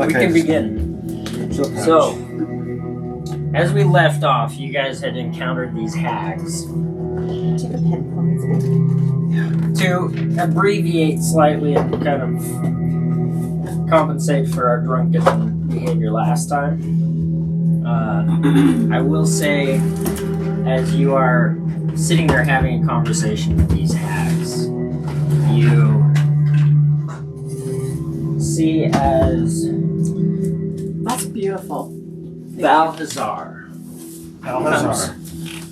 We can begin. So, as we left off, you guys had encountered these hags. Take a pen for me. To abbreviate slightly and kind of compensate for our drunken behavior last time, I will say, as you are sitting there having a conversation with these hags, you see as That's beautiful. Bhal-hazar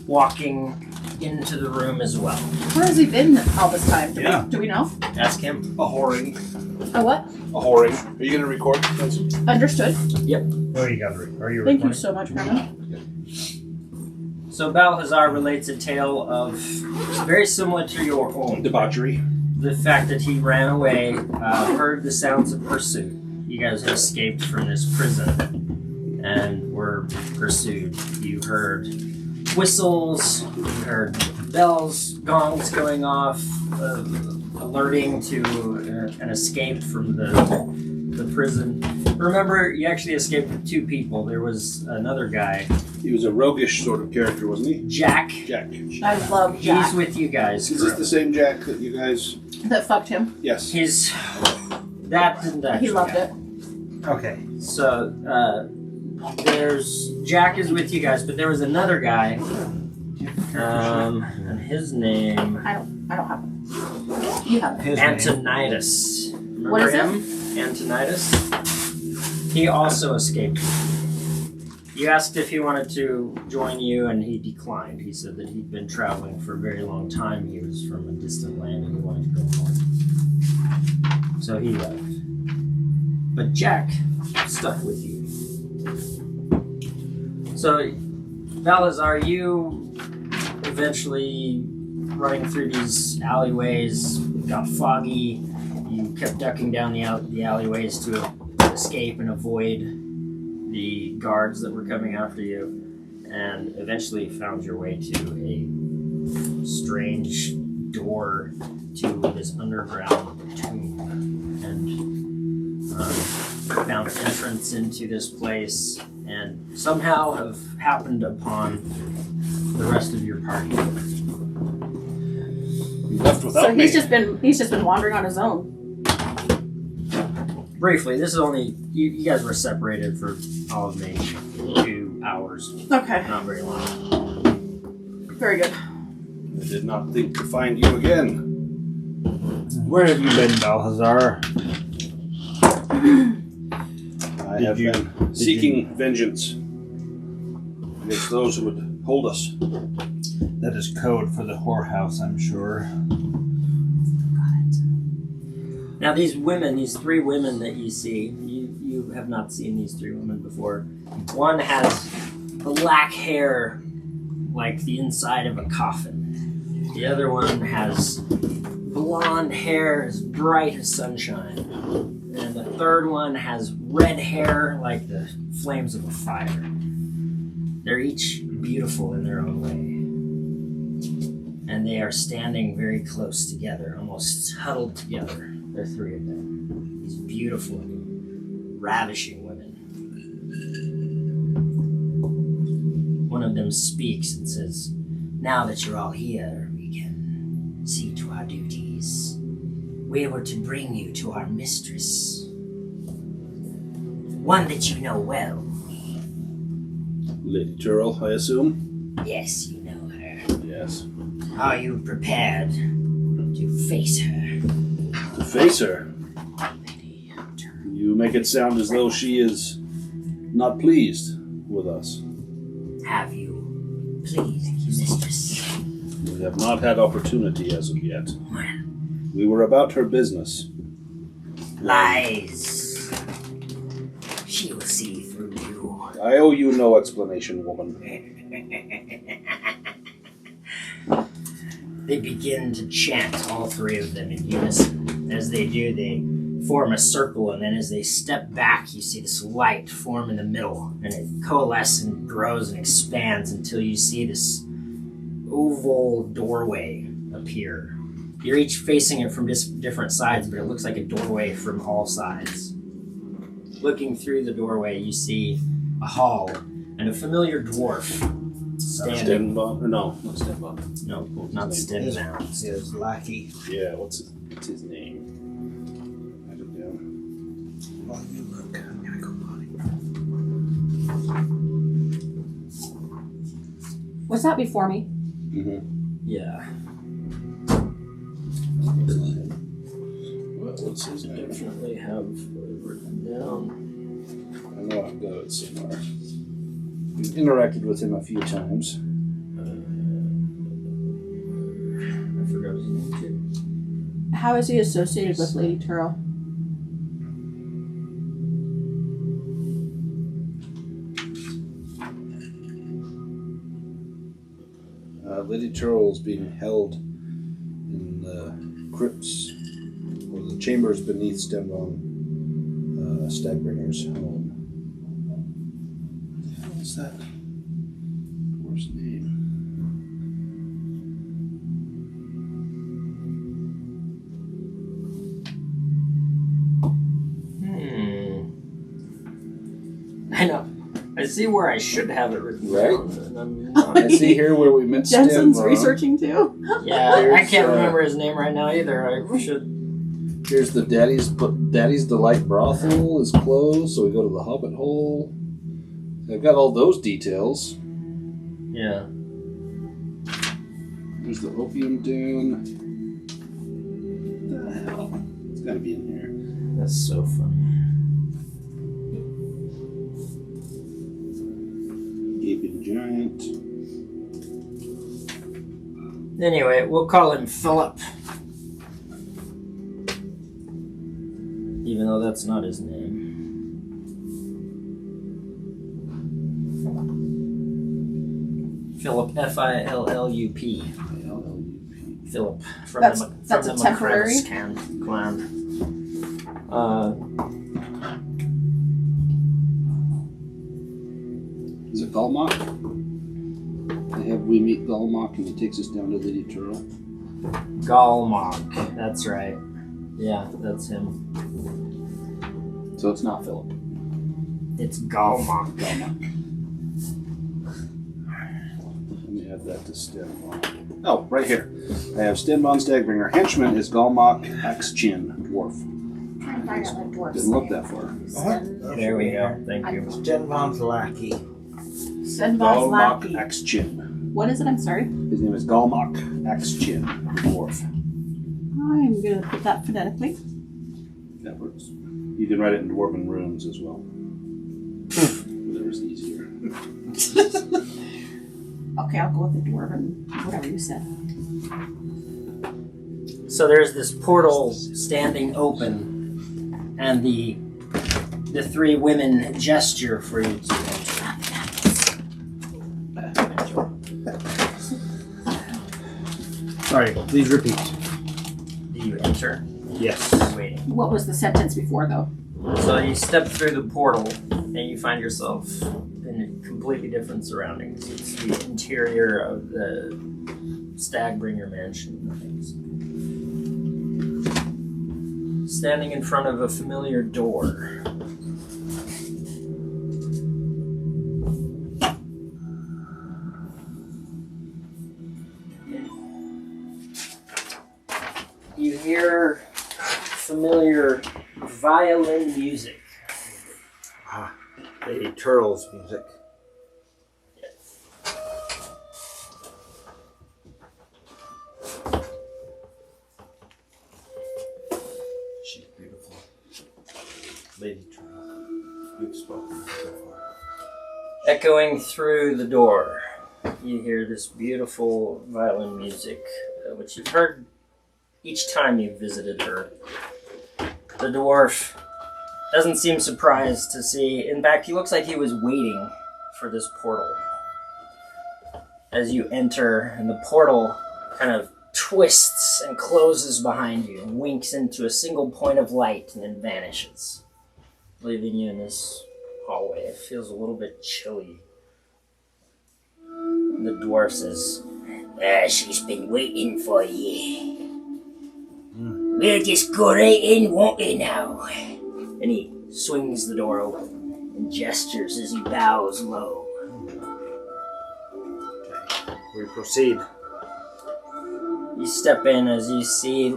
walking into the room as well. Where has he been all this time? Do we know? Ask him. A whoring. A what? A whoring. Are you going to record? Understood. Yep. Oh, you got it. Are you Thank recording? you so much, Brenda. So Bhal-hazar relates a tale of very similar to your own. Debauchery. The fact that he ran away, heard the sounds of pursuit. You guys had escaped from this prison and were pursued. You heard whistles, you heard bells, gongs going off, alerting to an escape from the prison. Remember, you actually escaped with two people. There was another guy. He was a roguish sort of character, wasn't he? Jack. Jack. I love Jack. He's with you guys. Is this the same Jack that you guys... That fucked him. Yes. That didn't actually He loved happen. it. Okay. So, there's Jack is with you guys, but there was another guy, and his name I don't have him. You have him. Antonidas. Remember What is him? Antonidas. He also escaped. You asked if he wanted to join you, and he declined. He said that he'd been traveling for a very long time. He was from a distant land, and he wanted to go home. So he left. But Jack stuck with you. So, Bhal-hazar, you eventually running through these alleyways, it got foggy. You kept ducking down the alleyways to escape and avoid the guards that were coming after you, and eventually found your way to a strange door to this underground tomb, and found entrance into this place, and somehow have happened upon the rest of your party. You left without So me. he's just been wandering on his own. Briefly, this is only you guys were separated for all of maybe 2 hours, Okay. not very long. Very good. I did not think to find you again. Where have you been, Bhal-hazar? I have been seeking vengeance against those who would hold us. That is code for the whorehouse, I'm sure. Now these women, these 3 women that you see, you have not seen these 3 women before. One has black hair like the inside of a coffin. The other one has blonde hair as bright as sunshine. And the third one has red hair like the flames of a fire. They're each beautiful in their own way. And they are standing very close together, almost huddled together. There are 3 of them. These beautiful, ravishing women. One of them speaks and says, "Now that you're all here, we can see to our duties. We were to bring you to our mistress. One that you know well." Lady Tearle, I assume? "Yes, you know her. Yes. Are you prepared to face her?" To face her, Lady Tearle. you make it sound as though she is not pleased with us. Have you pleased mistress? We have not had opportunity as of yet. Well, We were about her business. lies. She will see through you. I owe you no explanation, woman. They begin to chant, all 3 of them in unison. As they do, they form a circle, and then as they step back, you see this light form in the middle, and it coalesces and grows and expands until you see this oval doorway appear. You're each facing it from different sides, but it looks like a doorway from all sides. looking through the doorway, you see a hall and a familiar dwarf standing. Stenvan? Or no, not Stenvan. No, not Stenvan. His lackey. Yeah, what's his name? Write it down. While you look, I'm gonna go potty. Was that before me? Mm-hmm. Yeah. What's his I name? definitely have written down. I know I've got it somewhere. We've interacted with him a few times. I forgot his name too. How is he associated with Lady Tearle? Lady Tearle is being held in the crypts or the chambers beneath Stenvan Stagbringer's home. What the hell is that? What's his name? I know. I see where I should have it written Right? down, and I'm not. I see here where we met Jensen's Stenvan. researching too. Yeah, I Here's, can't remember his name right now either. I should. Here's the Daddy's Delight brothel is closed, so we go to the Hobbit hole. I've got all those details. Yeah. There's the opium den. What the hell? It's gotta be in here. That's so funny. Gaping giant. Anyway, we'll call him Philip. Even though that's not his name. Philip, Phillup. L-L-U-P. Philip. From That's the, a from the temporary? McCrevis clan. Is it Galmok? We meet Galmok and he takes us down to Lady Tearle. Galmok. That's right. Yeah, that's him. So it's not Philip. It's Galmok. Let me add that to Stenvan. Oh, right here. I have Stenvan Stagbringer. Henchman is Galmok Axe-Chin, dwarf. Trying to find out what dwarf's Didn't look name. that far. There we go. Thank you. Stenvan's lackey. Stenvan's Galmok lackey. Axe-Chin. What is it? I'm sorry. His name is Galmok Axe-Chin, dwarf. I'm going to put that phonetically. That works. You can write it in Dwarven runes as well. Whatever's easier. Okay, I'll go with the dwarven, whatever you said. So there's this portal standing open, and the three women gesture for you to enter. Sorry, please repeat. Do you enter? Yes. I'm waiting. What was the sentence before, though? So you step through the portal, and you find yourself in completely different surroundings. It's the interior of the Stagbringer mansion. Standing in front of a familiar door. You hear familiar violin music. Lady Tearle's music. She's beautiful. Lady Tearle. We've spoken so far. Echoing through the door, you hear this beautiful violin music, which you've heard each time you've visited her. The dwarf doesn't seem surprised to see. In fact, he looks like he was waiting for this portal. As you enter, and the portal kind of twists and closes behind you, and winks into a single point of light, and then vanishes, leaving you in this hallway. It feels a little bit chilly. The dwarf says, she's been waiting for you. We'll just go right in, won't we now? And he swings the door open and gestures as he bows low. We proceed. You step in as you see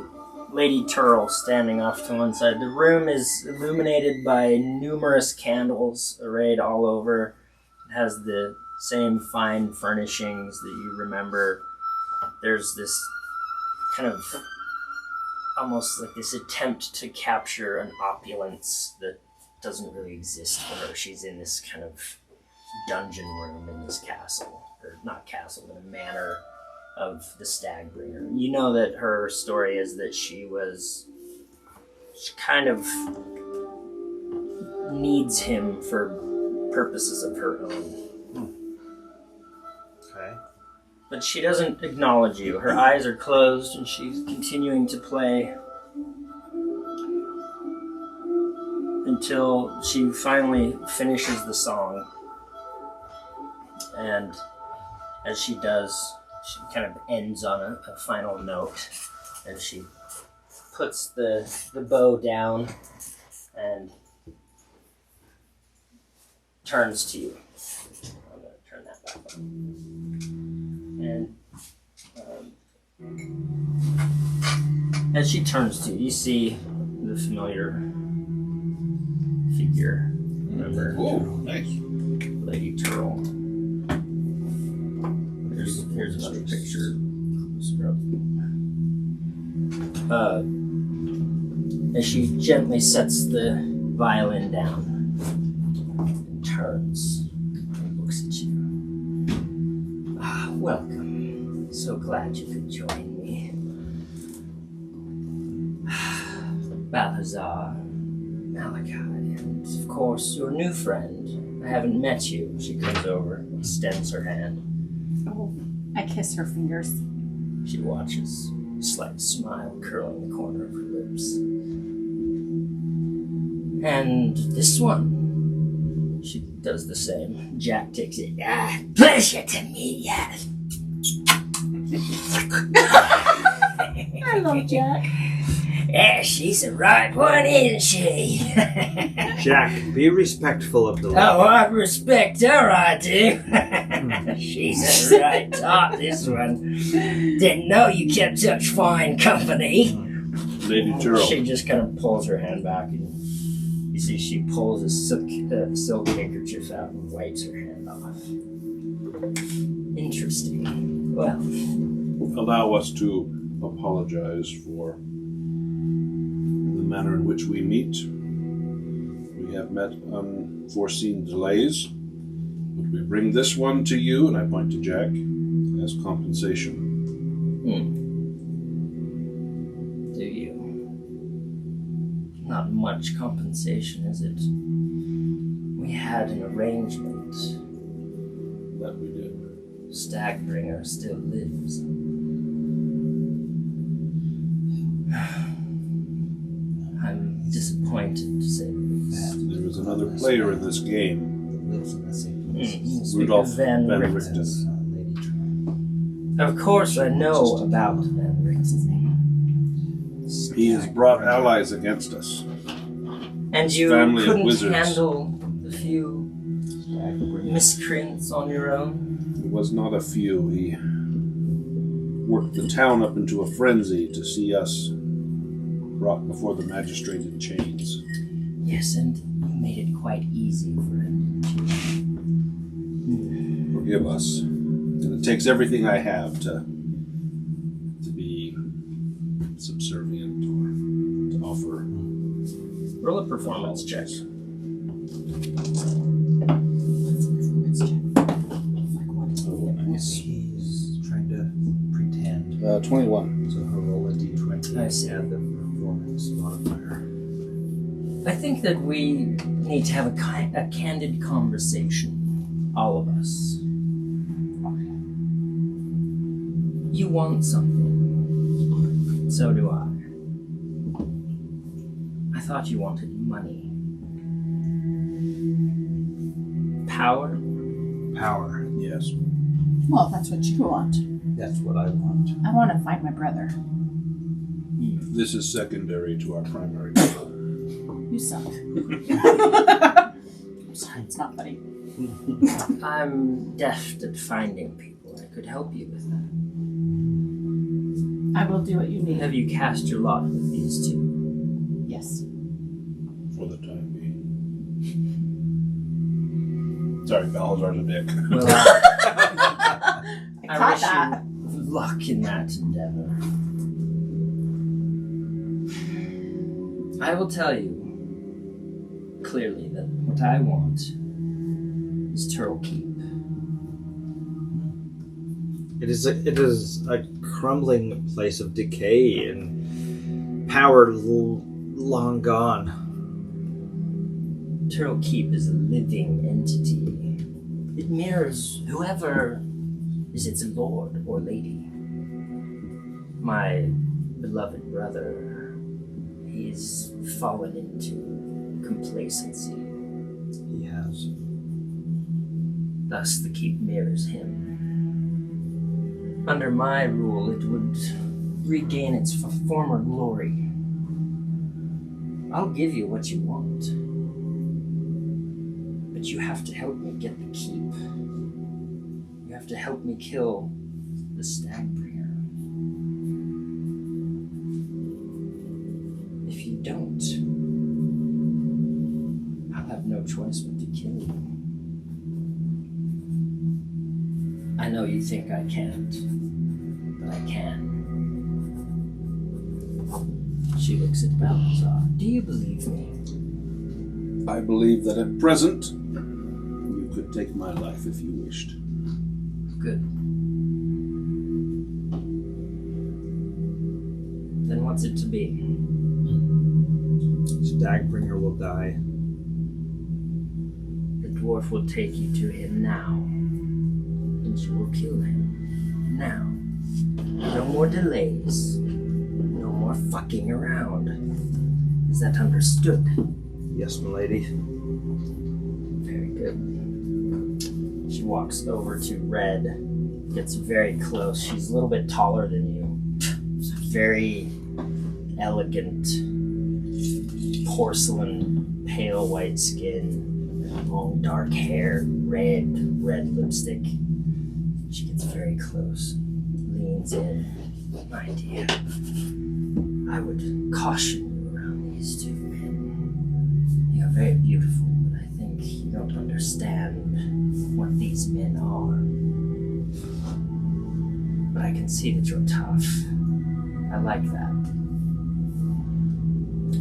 Lady Tearle standing off to one side. The room is illuminated by numerous candles arrayed all over. It has the same fine furnishings that you remember. There's this kind of almost like this attempt to capture an opulence that doesn't really exist for her. She's in this kind of dungeon room in this castle. Or not castle, but a manor of the Stagbringer. You know that her story is that she kind of needs him for purposes of her own. Okay. But she doesn't acknowledge you. Her eyes are closed and she's continuing to play until she finally finishes the song. And as she does, she kind of ends on a final note as she puts the bow down and turns to you. I'm going to turn that back on. And as she turns to you, you see the familiar figure. Remember? Whoa, nice. Lady Tearle. Here's another picture. As she gently sets the violin down and turns and looks at you. Welcome. So glad you could join me. Bhal-hazar, Malachi, and of course your new friend. I haven't met you. She comes over, extends her hand. Oh, I kiss her fingers. She watches, a slight smile curling the corner of her lips. And this one, she does the same. Jack takes it. Pleasure to meet you. I love Jack. Yeah, she's the right one, isn't she? Jack, be respectful of the lady. Oh, I respect her, I do. She's a right top, this one. Didn't know you kept such fine company. Lady Tearle. She just kind of pulls her hand back, and you see she pulls a silk handkerchief out and wipes her hand off. Interesting. Well, Allow us to apologize for the manner in which we meet. We have met unforeseen delays, but we bring this one to you, and I point to Jack, as compensation. Do you? Not much compensation, is it? We had an arrangement. That we did. Stagbringer still lives. I'm disappointed, to say the least. There is another player in this game. Lives in the same place. Rudolph Van Richten. Richten. Lady Tearle. Of course, I know about Van Richten. He has brought allies against us. And you Family of couldn't wizards. handle the few miscreants on your own? It was not a few. He worked the town up into a frenzy to see us brought before the magistrate in chains. Yes, and you made it quite easy for him, didn't you? Forgive us. And it takes everything I have to be subservient or to offer. Roll a performance check. Oh, nice. He's trying to pretend. 21. So he'll roll a d20 I see. and add the performance modifier. I think that we need to have a candid conversation, all of us. You want something. So do I. I thought you wanted money. Power? Power. Yes. Well, that's what you want. That's what I want. I want to find my brother. This is secondary to our primary goal. You suck. I'm sorry, it's not funny. I'm deft at finding people. I could help you with that. I will do what you need. Have you cast your lot with these two? Yes. For the time being. Sorry, Bhal-hazar's a dick. Well, I I caught wish that. you luck in that endeavor. I will tell you clearly that what I want is Tearle Keep. It is a crumbling place of decay and power long gone. Tearle Keep is a living entity. It mirrors whoever is its lord or lady. My beloved brother, he's fallen into complacency. He has. Thus the Keep mirrors him. Under my rule, it would regain its former glory. I'll give you what you want. But you have to help me get the Keep. You have to help me kill the Stagbringer. If you don't, I'll have no choice but to kill you. I know you think I can't, but I can. She looks at Bhal-hazar. Do you believe me? I believe that at present, you could take my life if you wished. Good. Then what's it to be? Stagbringer will die. The dwarf will take you to him now, and you will kill him now. No more delays. No more fucking around. Is that understood? Yes, milady. Very good. She walks over to Red, gets very close. She's a little bit taller than you. Very elegant, porcelain, pale white skin, long dark hair, red lipstick. She gets very close, leans in. My dear, I would caution you around these two men. They are very beautiful, but I think you don't understand what these men are. But I can see that you're tough. I like that.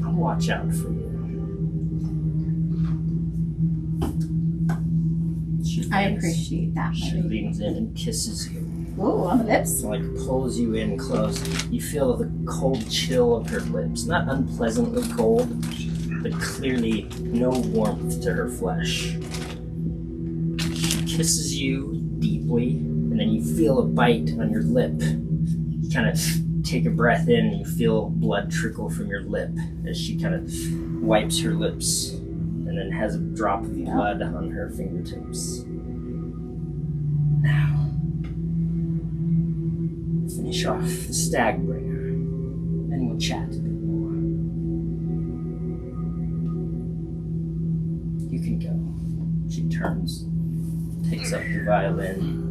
I'll watch out for you. I appreciate that, She my lady. leans in and kisses you. Ooh, on the lips. Like pulls you in close. You feel the cold chill of her lips. Not unpleasantly cold, but clearly no warmth to her flesh. She kisses you deeply, and then you feel a bite on your lip. You kind of take a breath in, and you feel blood trickle from your lip as she kind of wipes her lips, and then has a drop of blood on her fingertips. Now, finish off the Stagbringer, and we'll chat a bit more. You can go. She turns, takes up the violin.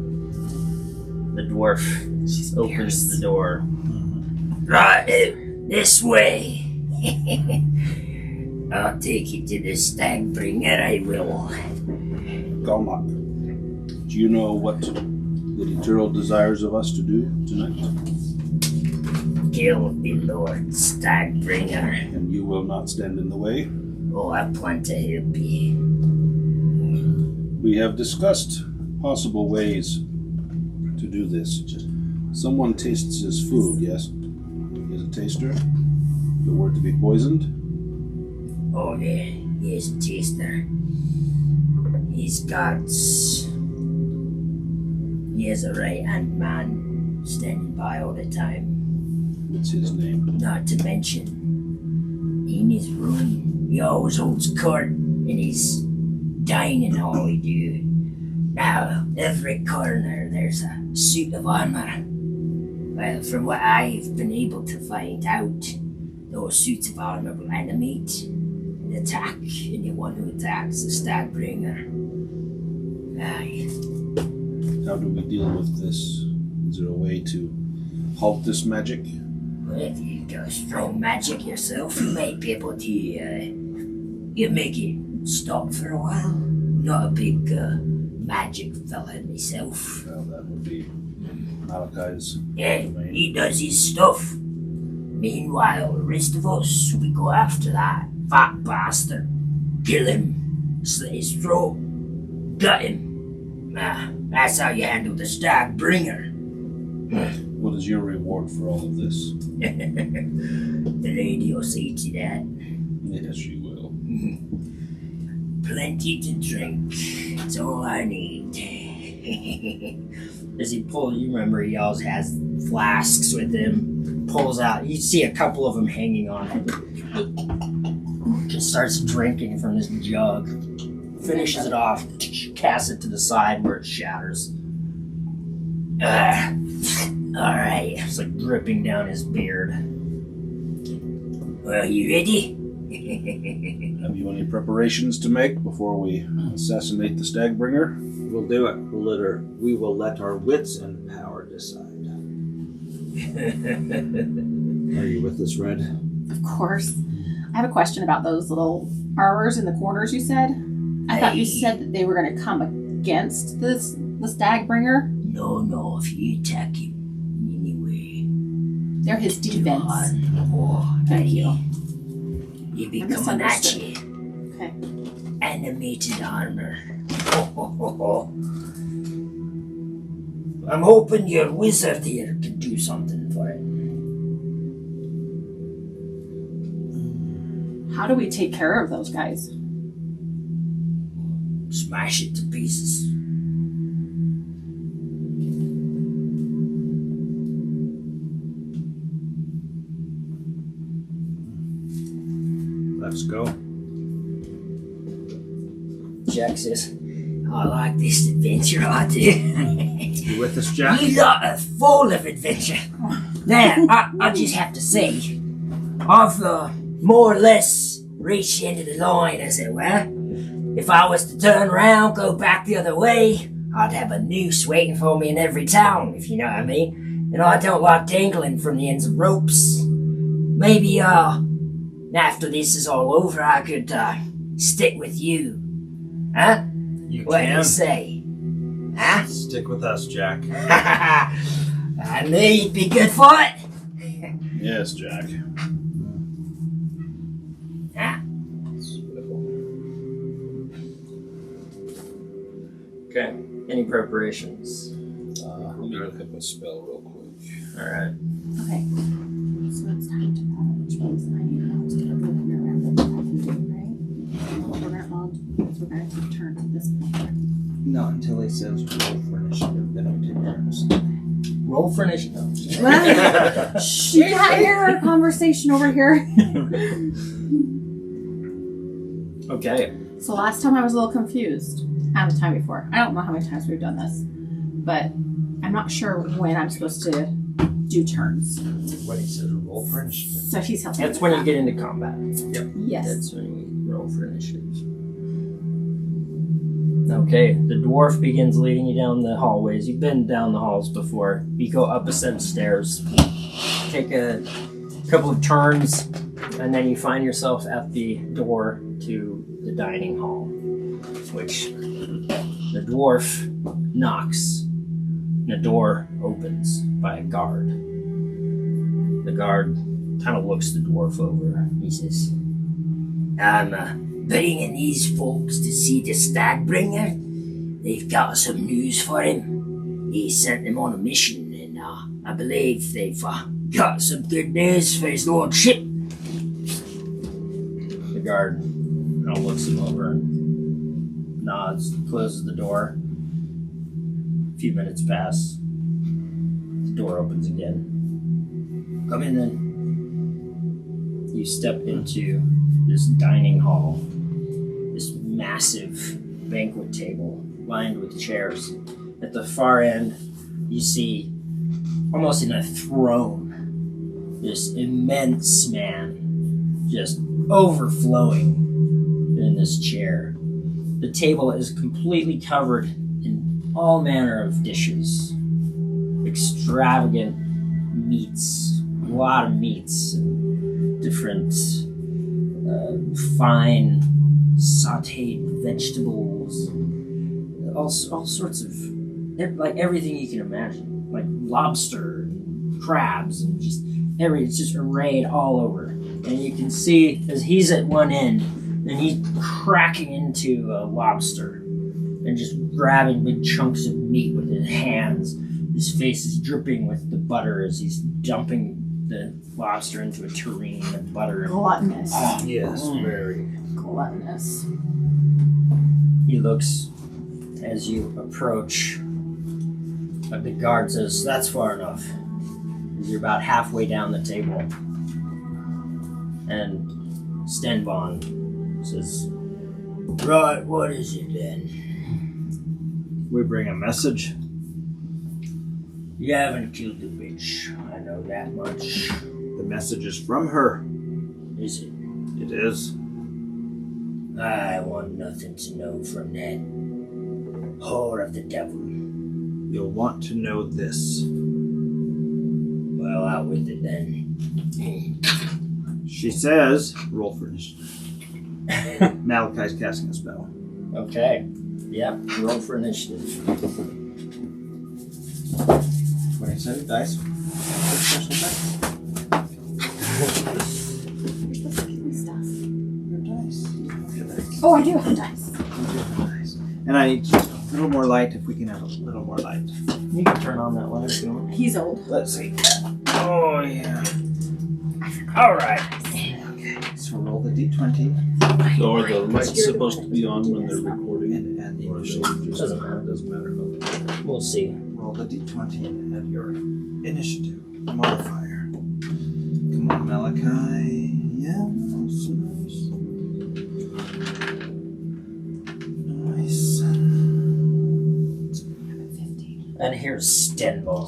The dwarf opens the door. Right, this way. I'll take you to the Stagbringer, I will. Galmak, do you know what Lady Tearle desires of us to do tonight? Kill the Lord Stagbringer. And you will not stand in the way? Oh, I plan to help you. We have discussed possible ways to do this. Someone tastes his food, yes? He is a taster. If it were to be poisoned? Oh, yeah, he is a taster. He has a right-hand man standing by all the time. What's his name? Not to mention, in his room, he always holds court, and he's dining all he do. Now, every corner there's a suit of armor. Well, from what I've been able to find out, those suits of armor will animate, attack anyone who attacks the Stagbringer. Aye. How do we deal with this? Is there a way to halt this magic? Well, if you got strong magic yourself, you might be able to you make it stop for a while. Not a big magic fella myself. Well, that would be Malachi's. Yeah, he does his stuff. Meanwhile, the rest of us, we go after that fat bastard. Kill him, slit his throat, gut him. That's how you handle the Stagbringer. What is your reward for all of this? The lady will see to that. Yes, she will. Plenty to drink. It's all I need. As he pulls, you remember he always has flasks with him. Pulls out. You see a couple of them hanging on it. Just starts drinking from this jug. Finishes it off. Casts it to the side where it shatters. Alright. It's like dripping down his beard. Well, you ready? Have you any preparations to make before we assassinate the Stagbringer? We'll do it. We will let our wits and power decide. Are you with us, Red? Of course. I have a question about those little armors in the corners you said. I thought you said that they were going to come against the Stagbringer. No, if you attack him anyway. They're his defense. Thank you. You be coming at you. Okay. Animated armor. I'm hoping your wizard here can do something for it. How do we take care of those guys? Smash it to pieces. Let's go. Jack says, I like this adventure, I do. You with us, Jack? You lot are full of adventure. Now, I just have to say, I've more or less reached the end of the line, as it were. If I was to turn around, go back the other way, I'd have a noose waiting for me in every town, if you know what I mean. And I don't like dangling from the ends of ropes. Maybe, after this is all over, I could, stick with you. Huh? You What do can. you say? Huh? Stick with us, Jack. I knew you'd be good for it. Yes, Jack. Huh? Okay. Any preparations? Let me look up a spell real quick. Alright. Okay. So it's time to call, which means I need to know to get a little bit around what I can do, right? Well, we're going to take turns at this point. Not until he says roll for initiative, then we take turns. Roll for initiative. Shh, you can't hear our conversation over here. Okay. So last time I was a little confused. And the time before. I don't know how many times we've done this. But I'm not sure when I'm supposed to do turns. When he says roll for initiative. So he's helping. That's when you get into combat. Yes. That's when you roll for initiative. Okay, the dwarf begins leading you down the hallways. You've been down the halls before. You go up a set of stairs, take a couple of turns, and then you find yourself at the door to the dining hall, which the dwarf knocks, and the door opens by a guard. The guard kind of looks the dwarf over. He says, I'm bringing these folks to see the Stagbringer. They've got some news for him. He sent them on a mission, and I believe they've got some good news for his lordship. The guard kind of looks him over and nods, closes the door. A few minutes pass. The door opens again. Come in then. You step into this dining hall. This massive banquet table lined with chairs. At the far end, you see, almost in a throne, this immense man just overflowing in this chair. The table is completely covered in all manner of dishes. Extravagant meats, a lot of meats, and different fine sauteed vegetables, all sorts of, like everything you can imagine, like lobster, and crabs, and just it's just arrayed all over. And you can see as he's at one end, and he's cracking into a lobster and just grabbing big chunks of meat with his hands. His face is dripping with the butter as he's dumping the lobster into a tureen of butter. Gluttonous. Yes, very. Gluttonous. He looks as you approach, but the guard says, "That's far enough." You're about halfway down the table. And Stenvan says, "Right, what is it then?" We bring a message. "You haven't killed the bitch. I know that much." The message is from her. "Is it?" It is. "I want nothing to know from that whore of the devil." You'll want to know this. "Well, out with it then." She says, roll for initiative. Malachi's casting a spell. Okay. Yep, roll for initiative. 27 dice. Special attack. You're supposed to give me stuff. Your dice. Oh, I do have dice. And I need a little more light if we can have a little more light. You can turn on that light if you want. He's old. Let's see. Oh, yeah. All right. Okay, so roll the d20 So are the lights supposed to be on when they're recording? and add the Or is it initiative. just Doesn't matter. Doesn't matter. Okay. We'll see. Roll the d20 and add your initiative modifier. Come on, Malachi. Yeah, that's nice. Nice. And here's Stenvan.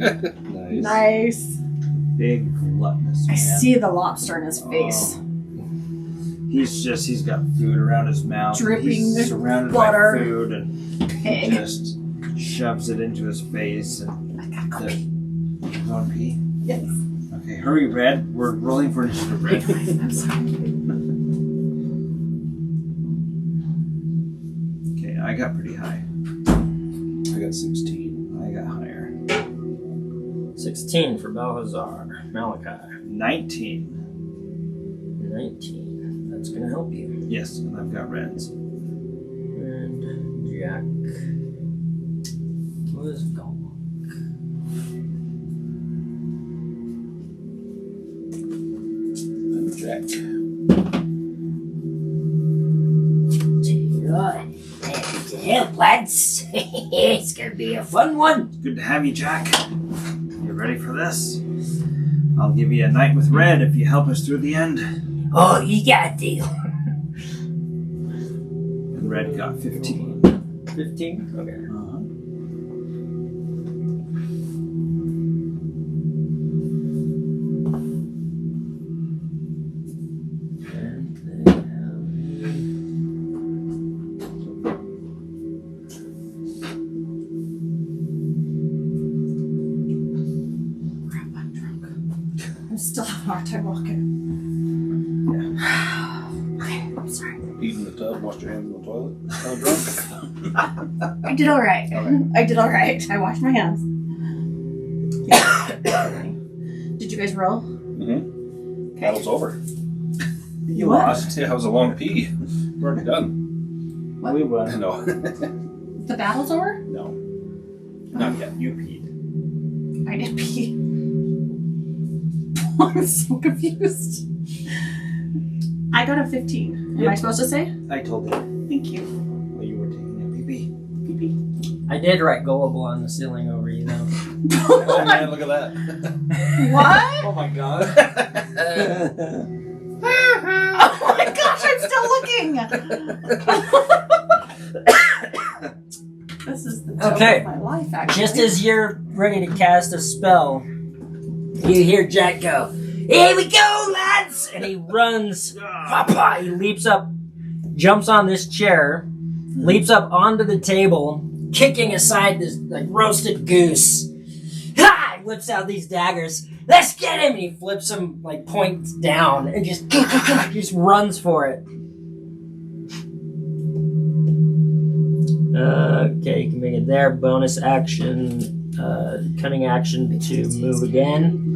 Nice. Nice. Big gluttonous I man. see the lobster in his face. He's got food around his mouth. Dripping He's the surrounded butter. by food and Pig. just shoves it into his face. And I gotta go pee. you want to pee? Yes. Okay, hurry, Red. We're rolling for initiative, Red. I'm sorry. Okay, I got pretty high. I got 16. I got higher. 16 for Bhal-hazar. Malachi. 19. 19. That's going to help you. Yes, and I've got reds. And Jack was gone. I'm Jack. Right. To help, lads. It's going to be a fun one. Good to have you, Jack. You ready for this? I'll give you a night with Red if you help us through the end. Oh, you got a deal. And Red got 15. 15? Okay. Still have a hard time walking. Okay, I'm sorry. Eat in the tub, wash your hands in the toilet. Drunk. I did all right. I did all right. I washed my hands. Did you guys roll? Mm-hmm. Battle's over. You What? lost. Yeah, that was a long pee. We're already done. What? We won. No. The battle's over? No. Not yet. You peed. I did pee. I'm so confused. I got a 15. Am I Yep. supposed to say? I told you. Thank you. Well, you were taking a pee-pee. Pee-pee. I did write gullible on the ceiling over you, though. Oh man, look at that. What? Oh my god. Oh my gosh, I'm still looking. This is the joke Okay. of my life, actually. Just as you're ready to cast a spell, You hear Jack go, "Here we go, lads!" And he runs. Papa! He leaps up, jumps on this chair, leaps up onto the table, kicking aside this like roasted goose. Ha! He whips out these daggers. Let's get him! And he flips him like points down and just runs for it. Okay, you can make it there. Bonus action, cunning action to move again.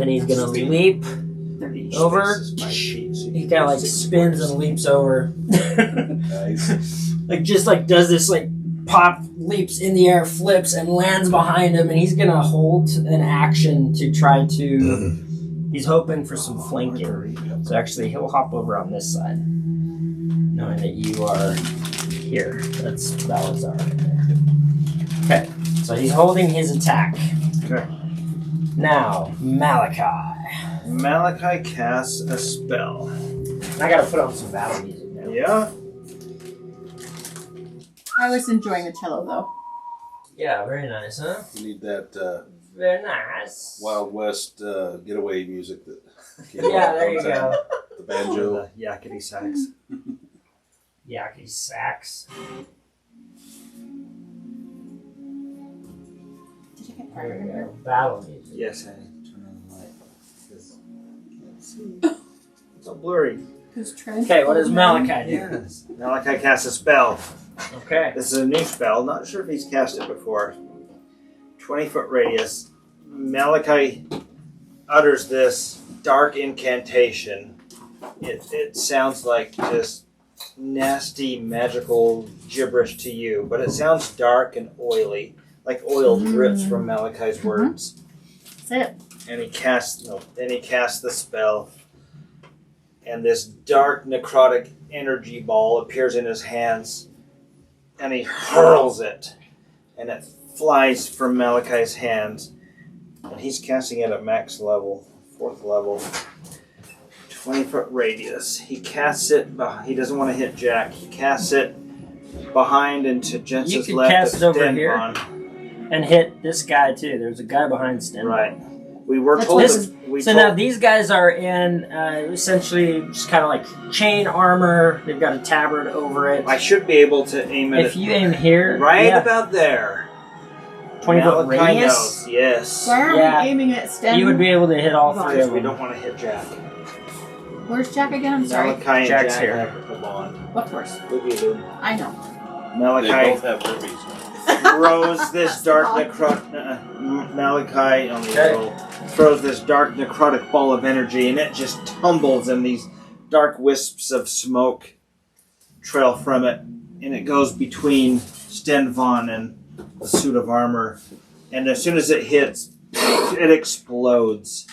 And he's gonna leap over. He kind of like spins and leaps over. Nice. Like just like does this like pop, leaps in the air, flips and lands behind him, and he's gonna hold an action to try to. He's hoping for some flanking. So actually, he'll hop over on this side, knowing that you are here. That's Bhal-hazar right there. Okay, so he's holding his attack. Okay. Now, Malachi. Malachi casts a spell. I gotta put on some battle music now. Yeah. I was enjoying the cello though. Yeah, very nice, huh? You need that Very nice. Wild West getaway music that. Yeah, there you go. The banjo. The yakety sax. Yaki sax. Did you get There you fire? go. Battle music. Yes, I turn on the light. Because I can't see. It's all blurry. Okay, what does Malachi do? Yes. Malachi casts a spell. Okay. This is a new spell. Not sure if he's cast it before. 20-foot radius. Malachi utters this dark incantation. It sounds like just nasty magical gibberish to you, but it sounds dark and oily, like oil drips from Malachi's words. That's it. And then he casts the spell, and this dark necrotic energy ball appears in his hands, and he hurls it, and it flies from Malachi's hands, and he's casting it at max level, 4th level, 20-foot radius. He casts it, he doesn't want to hit Jack, he casts it behind into Jensen's You could left cast of it over Stenvan. here. And hit this guy too. There's a guy behind Stenvan. Right. We were That's told This that is- we So told, now these guys are in essentially just kind of like chain armor. They've got a tabard over it. I should be able to aim at If you aim here, right yeah, about there. 20-foot Malachi radius, knows, yes. Why are Yeah. we aiming at Sten? you would be able to hit all three Because of we them. don't want to hit Jack. Where's Jack again? I'm sorry. Malachi and Jack's Jack here. have a bond. Of course. Loo. I know. They Malachi both have rubies. throws this dark Malachi on the Okay. roll throws this dark necrotic ball of energy, and it just tumbles, and these dark wisps of smoke trail from it, and it goes between Stenvan and the suit of armor, and as soon as it hits, it explodes.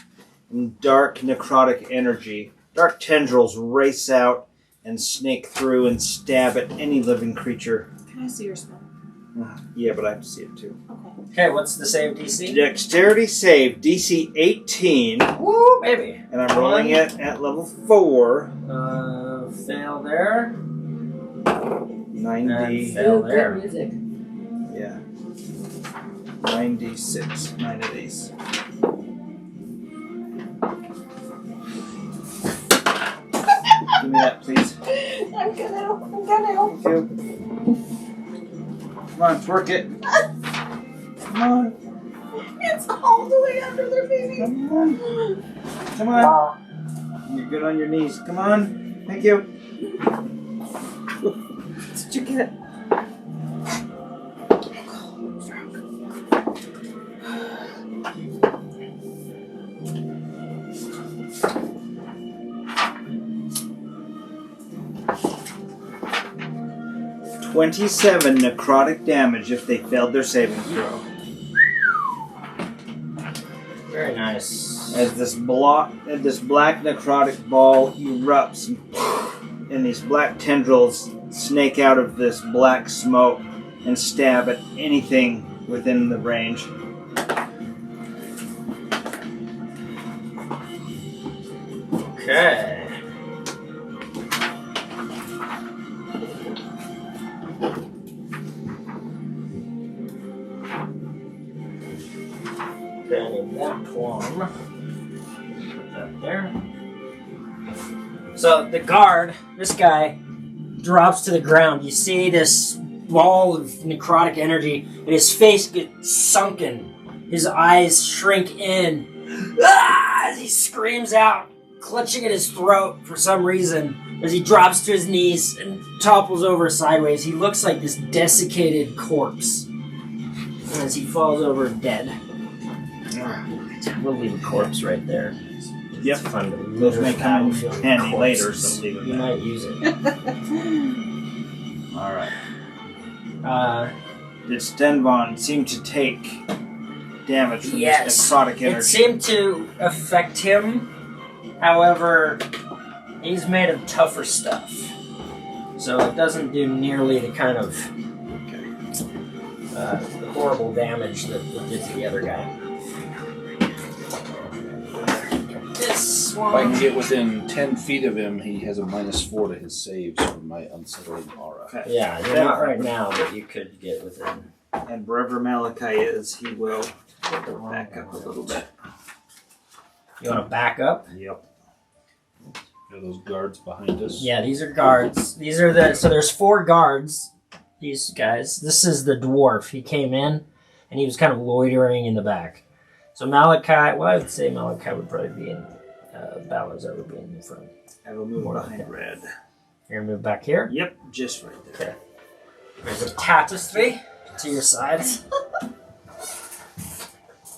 And dark necrotic energy, dark tendrils race out and snake through and stab at any living creature. Can I see your spell? Yeah, but I have to see it too. Okay. Okay, what's the save DC? Dexterity save, DC 18, Woo, baby. and I'm rolling it at level 4. Fail there. 90, Fail there. music. yeah. 96, 9 of these. Give me that, please. I'm gonna. Thank you. Come on, twerk it. Come on, It's all the way under their baby. come on. Come on. You're good on your knees. Come on. Thank you. Did you get it? 27 necrotic damage if they failed their saving throw. Very nice. As this black necrotic ball erupts, and these black tendrils snake out of this black smoke and stab at anything within the range. Okay. Okay, I need Quam. Put that there. So the guard, this guy, drops to the ground. You see this ball of necrotic energy, and his face gets sunken. His eyes shrink in. As he screams out, clutching at his throat for some reason, as he drops to his knees and topples over sideways. He looks like this desiccated corpse as he falls over dead. We'll leave a corpse right there. Yep. It's fun to Those may come in battlefield handy corpse. later, so leave it You there. might use it. All right. Did Stenvan seem to take damage from Yes. this necrotic it energy? seemed to affect him. However, he's made of tougher stuff. So it doesn't do nearly the kind of horrible damage that it did to the other guy. This If I can get within 10 feet of him, he has a -4 to his saves from my unsettling aura. Okay. Yeah, you're not right now, but you could get within. And wherever Malachi is, he will back up a little bit. You want to back up? Yep. Are those guards behind us? Yeah, these are guards. These are so there's 4 guards. These guys. This is the dwarf. He came in, and he was kind of loitering in the back. So Malachi, well, I would say Malachi would probably be in. Bhal-hazar would be in the front. I will move More behind like red. You're gonna move back here. Yep, just right there. Okay. There's a tapestry to your sides.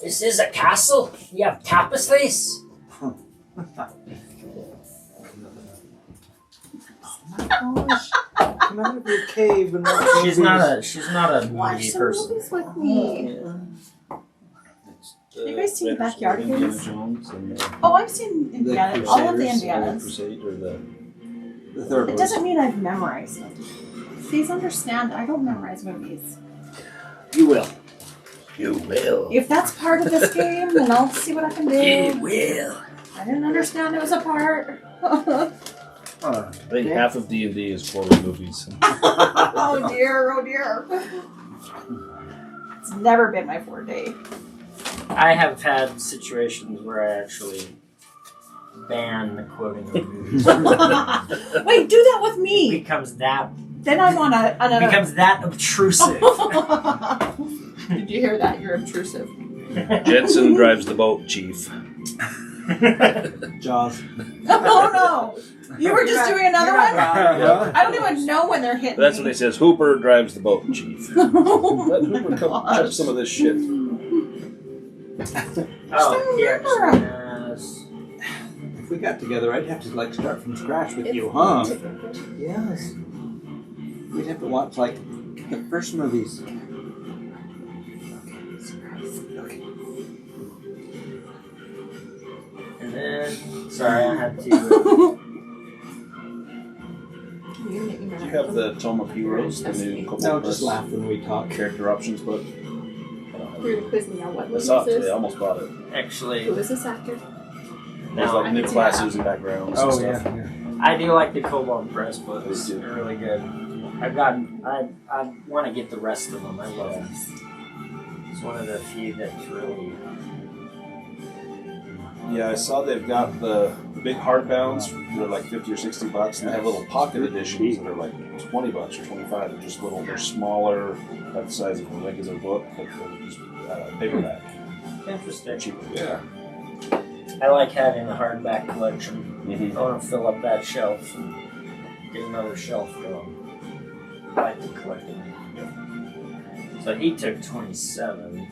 This is a castle. You have tapestries. Come out of your cave and watch She's not a Watch movie some person. movies with me. You guys seen the backyard movies? Oh, I've seen Indiana, all of the Indianas. Crusade or the It doesn't mean I've memorized them. Please understand, I don't memorize movies. You will. You will. If that's part of this game, then I'll see what I can do. will. I didn't understand it was a part. I think half of D&D is horror movies. Oh dear, oh dear. It's never been my forte. I have had situations where I actually ban the quoting of movies. Wait, do that with It me. becomes that Then I'm on a. obtrusive. Did you hear that? You're obtrusive. Jensen drives the boat, Chief. Jaws. Oh no! You were just doing another one? Yeah. I don't even know when they're hitting That's me. what he says. Hooper drives the boat, Chief. Let Hooper come gosh. touch some of this shit. Oh, here. remember. If we got together, I'd have to start from scratch with you, It's huh? difficult. Yes. We'd have to watch the first movies. Okay. And then, sorry, I had to. Do you have the Tome of Heroes, the new No, Kobold just laugh when we talk. character options book? You're gonna quiz me now. What I movie saw is it today. I this? almost bought it. Actually, Who is this actor? There's no, like new classes and backgrounds and Oh, stuff. yeah. I do like the Kobold Press books. Me too. They're really good. I want to get the rest of them. I love them. It's one of the few that's really. Yeah, I saw they've got the big hardbounds. They're like $50 or $60, and they have little pocket editions that are like $20 or $25. They're just little. They're smaller, about the size of a regular book, but they're just paperback. Interesting. Cheaper. Yeah. I like having a hardback collection. Mm-hmm. I want to fill up that shelf and get another shelf going. I like to collect them. So he took 27.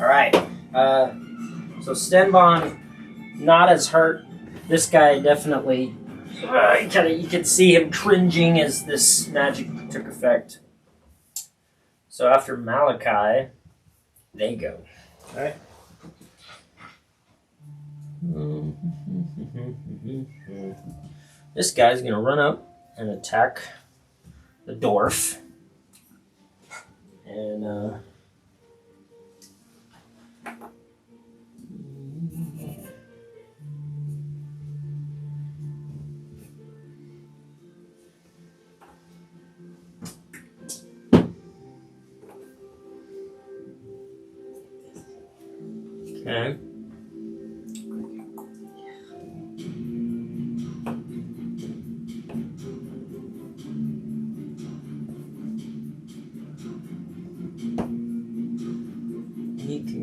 Alright. So Stenvan, not as hurt. This guy definitely. You could see him cringing as this magic took effect. So after Malachi, they go. Okay. This guy's gonna run up and attack the dwarf. And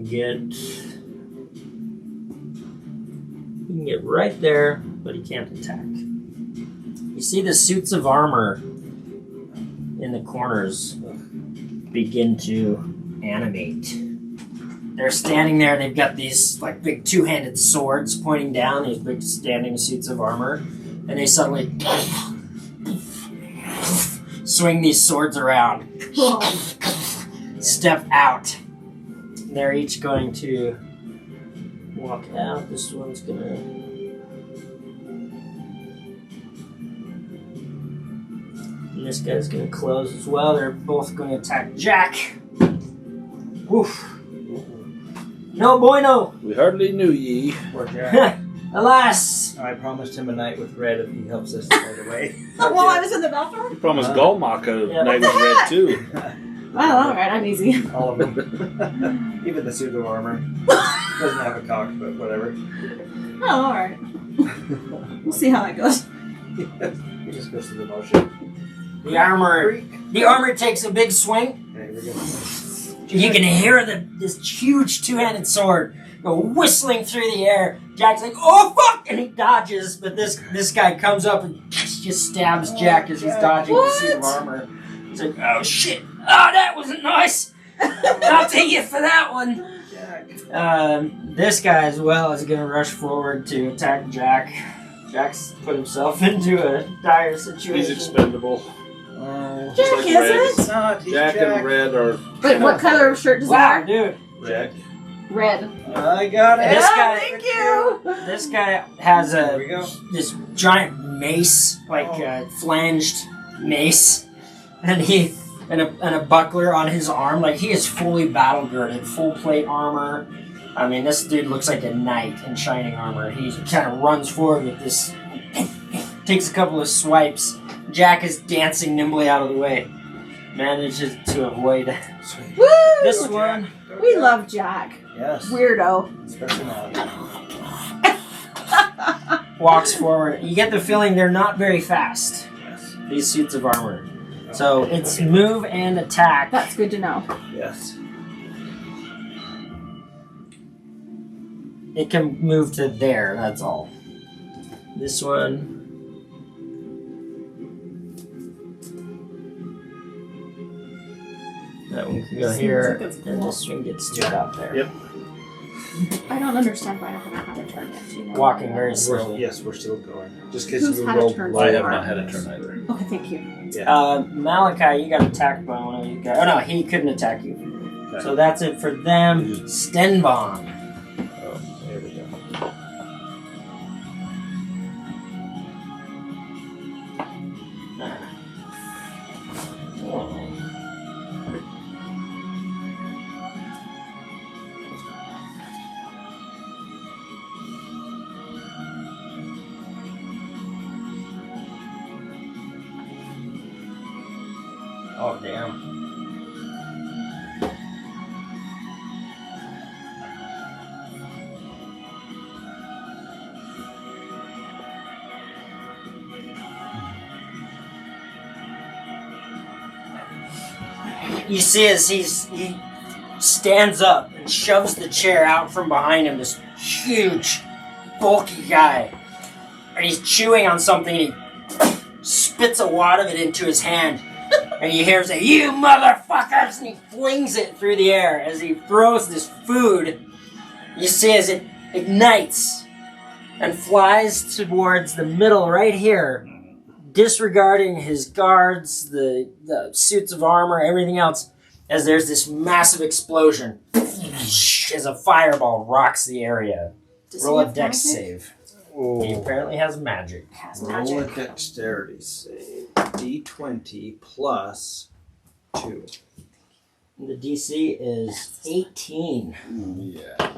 can get right there, but he can't attack. You see the suits of armor in the corners begin to animate. They're standing there, they've got these like big two-handed swords pointing down, these big standing suits of armor, and they suddenly swing these swords around, step out. They're each going to walk out. This one's gonna... And this guy's gonna close as well. They're both going to attack Jack. Woof. No bueno. We hardly knew ye. Poor Jack. Alas. I promised him a night with red if he helps us right away. While I was in the bathroom? You promised Golmak a Yeah. night with red too. Well, alright, I'm easy. All of them. Even the suit of armor. Doesn't have a cock, but whatever. Oh, alright. We'll see how that goes. He just goes through the motion. The armor takes a big swing. Okay, we're good. You can hear this huge two-handed sword go whistling through the air. Jack's like, "Oh fuck!" and he dodges, but this guy comes up and just stabs Jack as he's dodging the suit of armor. It's like, "Oh shit! Oh, that wasn't nice. I'll take you for that one." This guy as well is going to rush forward to attack Jack. Jack's put himself into a dire situation. He's expendable. Jack like red. isn't? Not, he's Jack and red are. But what color shirt does he Wow, wear? dude. Red. Red. I got it. This guy, Thank you. this guy has There we go. this giant mace, like a flanged mace, and a buckler on his arm. Like he is fully battle girded, full plate armor. I mean, this dude looks like a knight in shining armor. He kind of runs forward with this, takes a couple of swipes. Jack is dancing nimbly out of the way, manages to avoid Woo! this one. We love Jack. Yes. Weirdo. Especially now. Walks forward. You get the feeling they're not very fast, Yes. these suits of armor. So it's move and attack. That's good to know. Yes. It can move to there, that's all. This one. That one can go Seems here, like it's and cool. this one gets stood out there. Yep. I don't understand why I haven't had a turn yet. Do you know Walking why? very slowly. Yes, we're still going. Just because Who's you had a rolled turn low. I so have far? not had a turn either. Okay, thank you. Malachi, you got attack by one of you guys. Oh no, he couldn't attack you. Okay. So that's it for them. Stenvan. Oh, there we go. Oh damn. You see as he stands up and shoves the chair out from behind him, this huge, bulky guy. And he's chewing on something and he spits a wad of it into his hand. And you hear him say, "You motherfuckers!" And he flings it through the air as he throws this food. You see as it ignites and flies towards the middle right here, disregarding his guards, the suits of armor, everything else, as there's this massive explosion as a fireball rocks the area. Does Roll he a have dex magic? save. He apparently has magic. Has Roll a magic. dexterity save. D20 plus 2. The DC is 18. Yeah.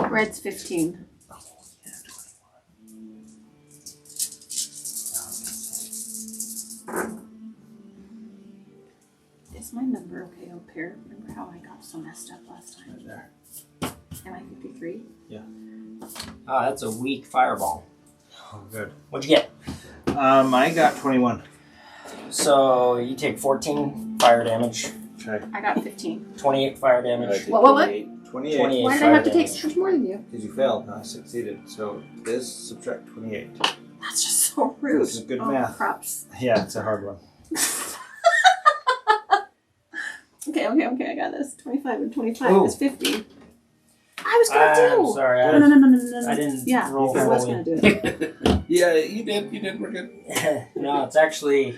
Red's 15. Is my number okay up here? Remember how I got so messed up last time? Right there. Am I 53? Oh, that's a weak fireball. Oh, good. What'd you get? I got 21. So you take 14 fire damage Okay. I got 15. 28 fire I damage. did What? 28. 28. 28 Why did I fire have to take damage. so much more than you? Because you failed. I succeeded. So this subtract 28. That's just so rude. This is good math. Props. Yeah, it's a hard one. Okay, I got this. 25 and 25 Ooh. is 50. I was gonna I'm do. sorry. No, I didn't Yeah, roll I was fully. gonna do it. Yeah, you did. We're good. No, it's actually.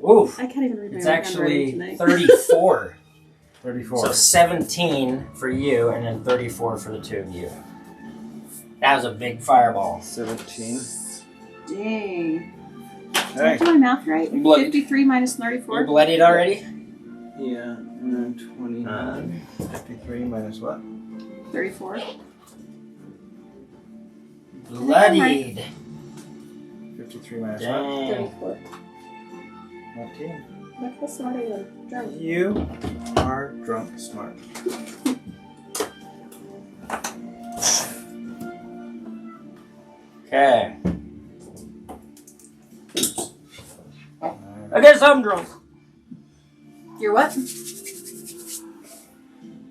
Oof. I can't even read my It's own actually handwriting tonight. 34. 34. So 17 for you, and then 34 for the two of you. That was a big fireball. 17. Dang. Did I Okay. do my math right? Blood. 53 minus You're 34. bloodied already? Yeah, and then 20. 53 minus what? 34. Bloodied. 53 minus what? Dang. 34. 19. Look how smart I am. Drunk. You are drunk smart. Okay. I guess I'm drunk. You're what?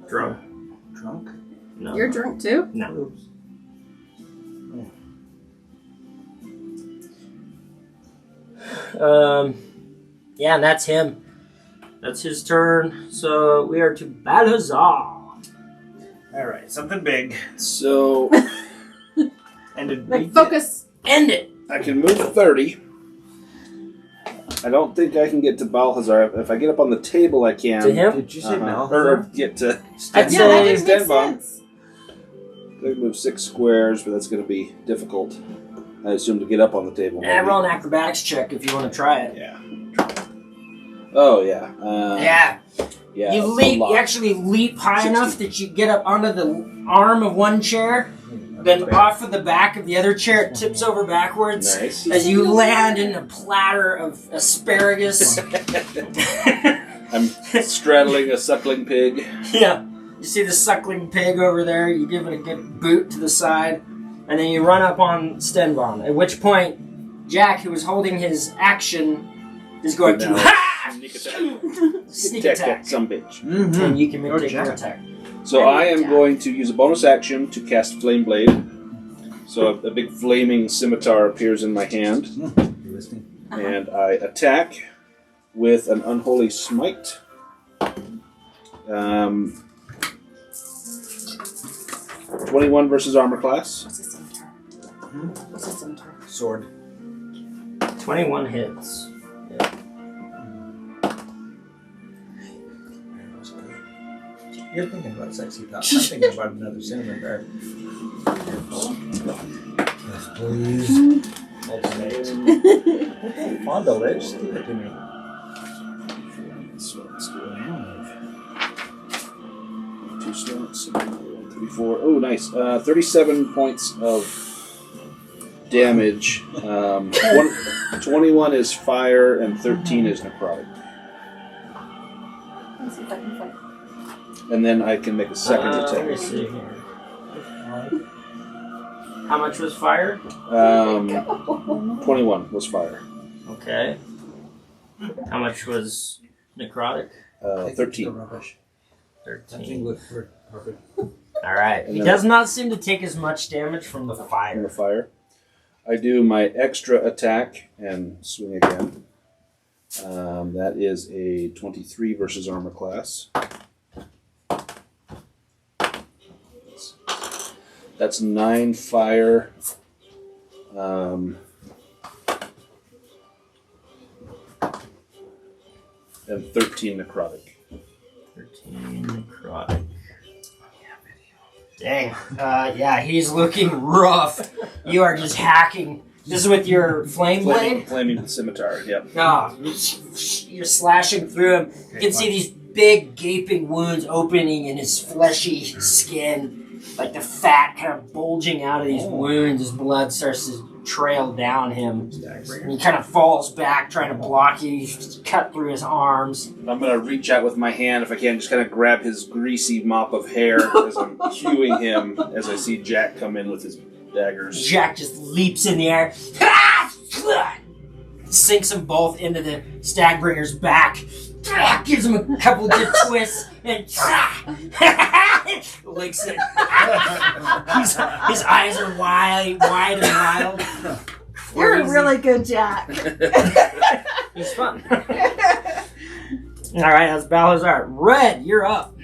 Drunk? Drunk? No. You're drunk too? No. Oops. Yeah, and that's him. That's his turn. So we are to Bhal-hazar. Alright, something big. So And did Like, we focus. End it. I can move 30. I don't think I can get to Bhal-hazar. If I get up on the table, I can. To him? Did you say Or Bhal-hazar? get to. I'd Yeah, that say just makes Stenvan. sense. I can move 6 squares, but that's going to be difficult. I assume to get up on the table. maybe. roll an acrobatics check if you want to try it. Yeah. Oh yeah. Yeah. Yeah. You it's a leap. lot. You actually leap high 60. enough that you get up onto the arm of one chair, then off of the back of the other chair. It tips over backwards Nice. as you land in a platter of asparagus. I'm straddling a suckling pig. Yeah. You see the suckling pig over there. You give it a good boot to the side, and then you run up on Stenvan. At which point, Jack, who was holding his action, is going to Now, sneak Sneak attack. attack, some bitch. And you can Or take your Jack. attack. So I am going to use a bonus action to cast Flame Blade. So a big flaming scimitar appears in my hand, You listening? and I attack with an Unholy Smite. 21 versus armor class. What's a scimitar? What's a scimitar? Sword. 21 hits. You're thinking about sexy thoughts. I'm thinking about another cinnamon bear. Yes, please. Alternate. Fondle it. Just give it to me. So let's do it. 2 slots. 1, 3, 4. Oh, nice. 37 points of damage. 21 is fire, and 13 is necrotic. Let's see if I can find. And then I can make a second Let me attack. see here. How much was fire? 21 was fire. Okay. How much was necrotic? 13. Rubbish. 13. Look for perfect. Alright. And He then- does not seem to take as much damage from the From fire. the fire. I do my extra attack and swing again. That is a 23 versus armor class. That's 9 fire. And 13 necrotic. 13 necrotic. Dang. Yeah, he's looking rough. You are just hacking. This is with your flame blade? Flaming scimitar, yep. Oh, you're slashing through him. You can see these big gaping wounds opening in his fleshy skin. Like the fat kind of bulging out of these wounds as blood starts to trail down him. And he kind of falls back trying to block you. You just cut through his arms. I'm going to reach out with my hand, if I can, just kind of grab his greasy mop of hair as I'm hewing him as I see Jack come in with his daggers. Jack just leaps in the air. Sinks them both into the Stagbringer's back. gives him a couple good twists, and licks it. His eyes are wide and wild. You're a really good Jack. He's fun. All right, that's Bhal-hazar. Red, you're up.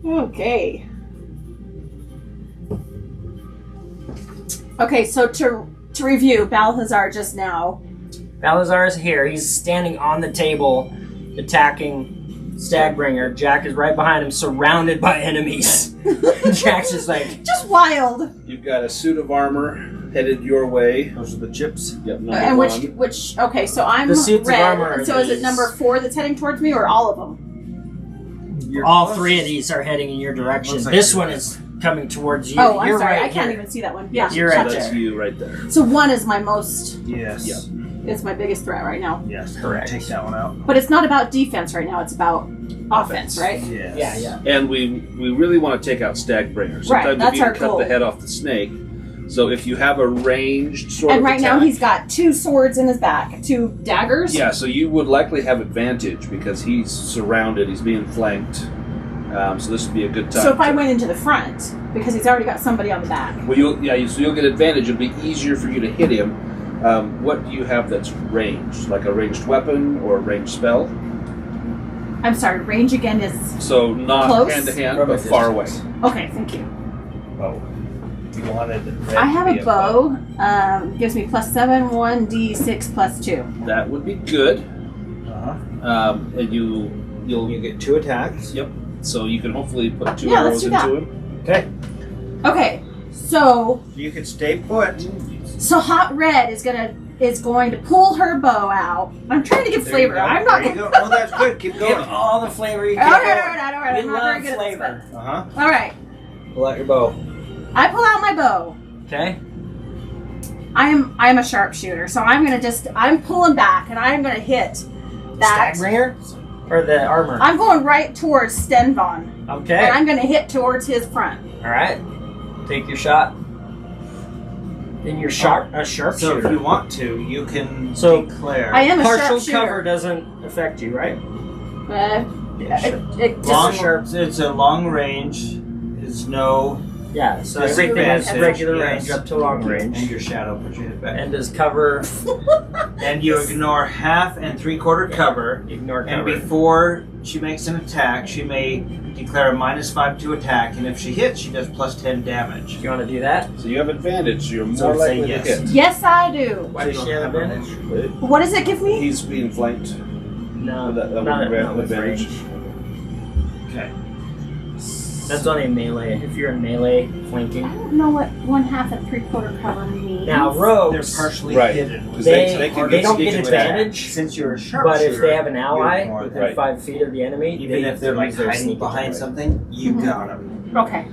Okay. Okay, so to review, Bhal-hazar just now. Bhal-hazar is here. He's standing on the table, attacking Stagbringer. Jack is right behind him, surrounded by enemies. Jack's just like... Just wild. You've got a suit of armor headed your way. Those are the chips. Yep, number And one. which, okay, so I'm The suits of red. armor So is it is- number 4 that's heading towards me, or all of them? All three of these are heading in your direction. Looks like This you're one right. is coming towards you. Oh, I'm You're sorry, right I can't here. even see that one. Yeah. You're So right that's there. you right there. So 1 is my most, Yes. Yep. it's my biggest threat right now. Yes. Correct. Take that one out. But it's not about defense right now, it's about offense, right? Yes. Yeah. And we really want to take out Stagbringer. Sometimes that's if you our can cut goal. the head off the snake. So if you have a ranged sort And of right now attack- he's got 2 swords in his back, 2 daggers. Yeah, so you would likely have advantage because he's surrounded, he's being flanked. So this would be a good time. So if I went into the front, because he's already got somebody on the back. Well, so you'll get advantage. It'll be easier for you to hit him. What do you have that's ranged? Like a ranged weapon or a ranged spell? I'm sorry, range again is... So not Close? hand to hand, From a but far away. distance. Okay, thank you. Oh. You wanted red I to have be a bow. Gives me +7, 1d6 +2. That would be good. Uh-huh. And you'll You get 2 attacks. Yep. So you can hopefully put 2 Yeah, let's arrows do that. into him. Okay. Okay, so You can stay put. Hot Red is going to pull her bow out. I'm trying to give There you flavor. go. I'm not. There you go. Oh, that's good. Keep Give going. all the flavor you All can. right. We I'm not very love good at flavor. this. Uh-huh. All right, Pull out your bow. I pull out my bow. Okay. I'm a sharpshooter, so I'm pulling back and I'm gonna hit that. Stagbringer? Or the armor? I'm going right towards Stenvan, Okay. and I'm gonna hit towards his front. Alright. Take your shot. Then you're a So sharpshooter. if you want to, you can So, declare. I am a partial sharpshooter. cover doesn't affect you, right? It Long just It's a long range. It's no. Yeah, so Just everything is advantage, regular yes. range up to long range. And your shadow puts your head back. And does cover And you ignore half and 3/4 cover. ignore And cover. before she makes an attack, she may declare a -5 to attack, and if she hits, she does +10 damage. You want to do that? So you have advantage. So you're So more say likely yes. to hit. Yes, I do. Why does she have advantage? What does it give me? He's being flanked. No, That would not grant with advantage. range. Okay. That's only melee. If you're in melee, I flanking. don't know what 1/2 and 3/4 cover means. Now, They're rogues, partially Right. hidden. Because they can don't sneak get attack. advantage, Since you're a sharpshooter, but if they have an ally you're more within Right. 5 feet of the enemy, even they if they're like use their hiding sneak behind attack. something, you Mhm. got them. Okay.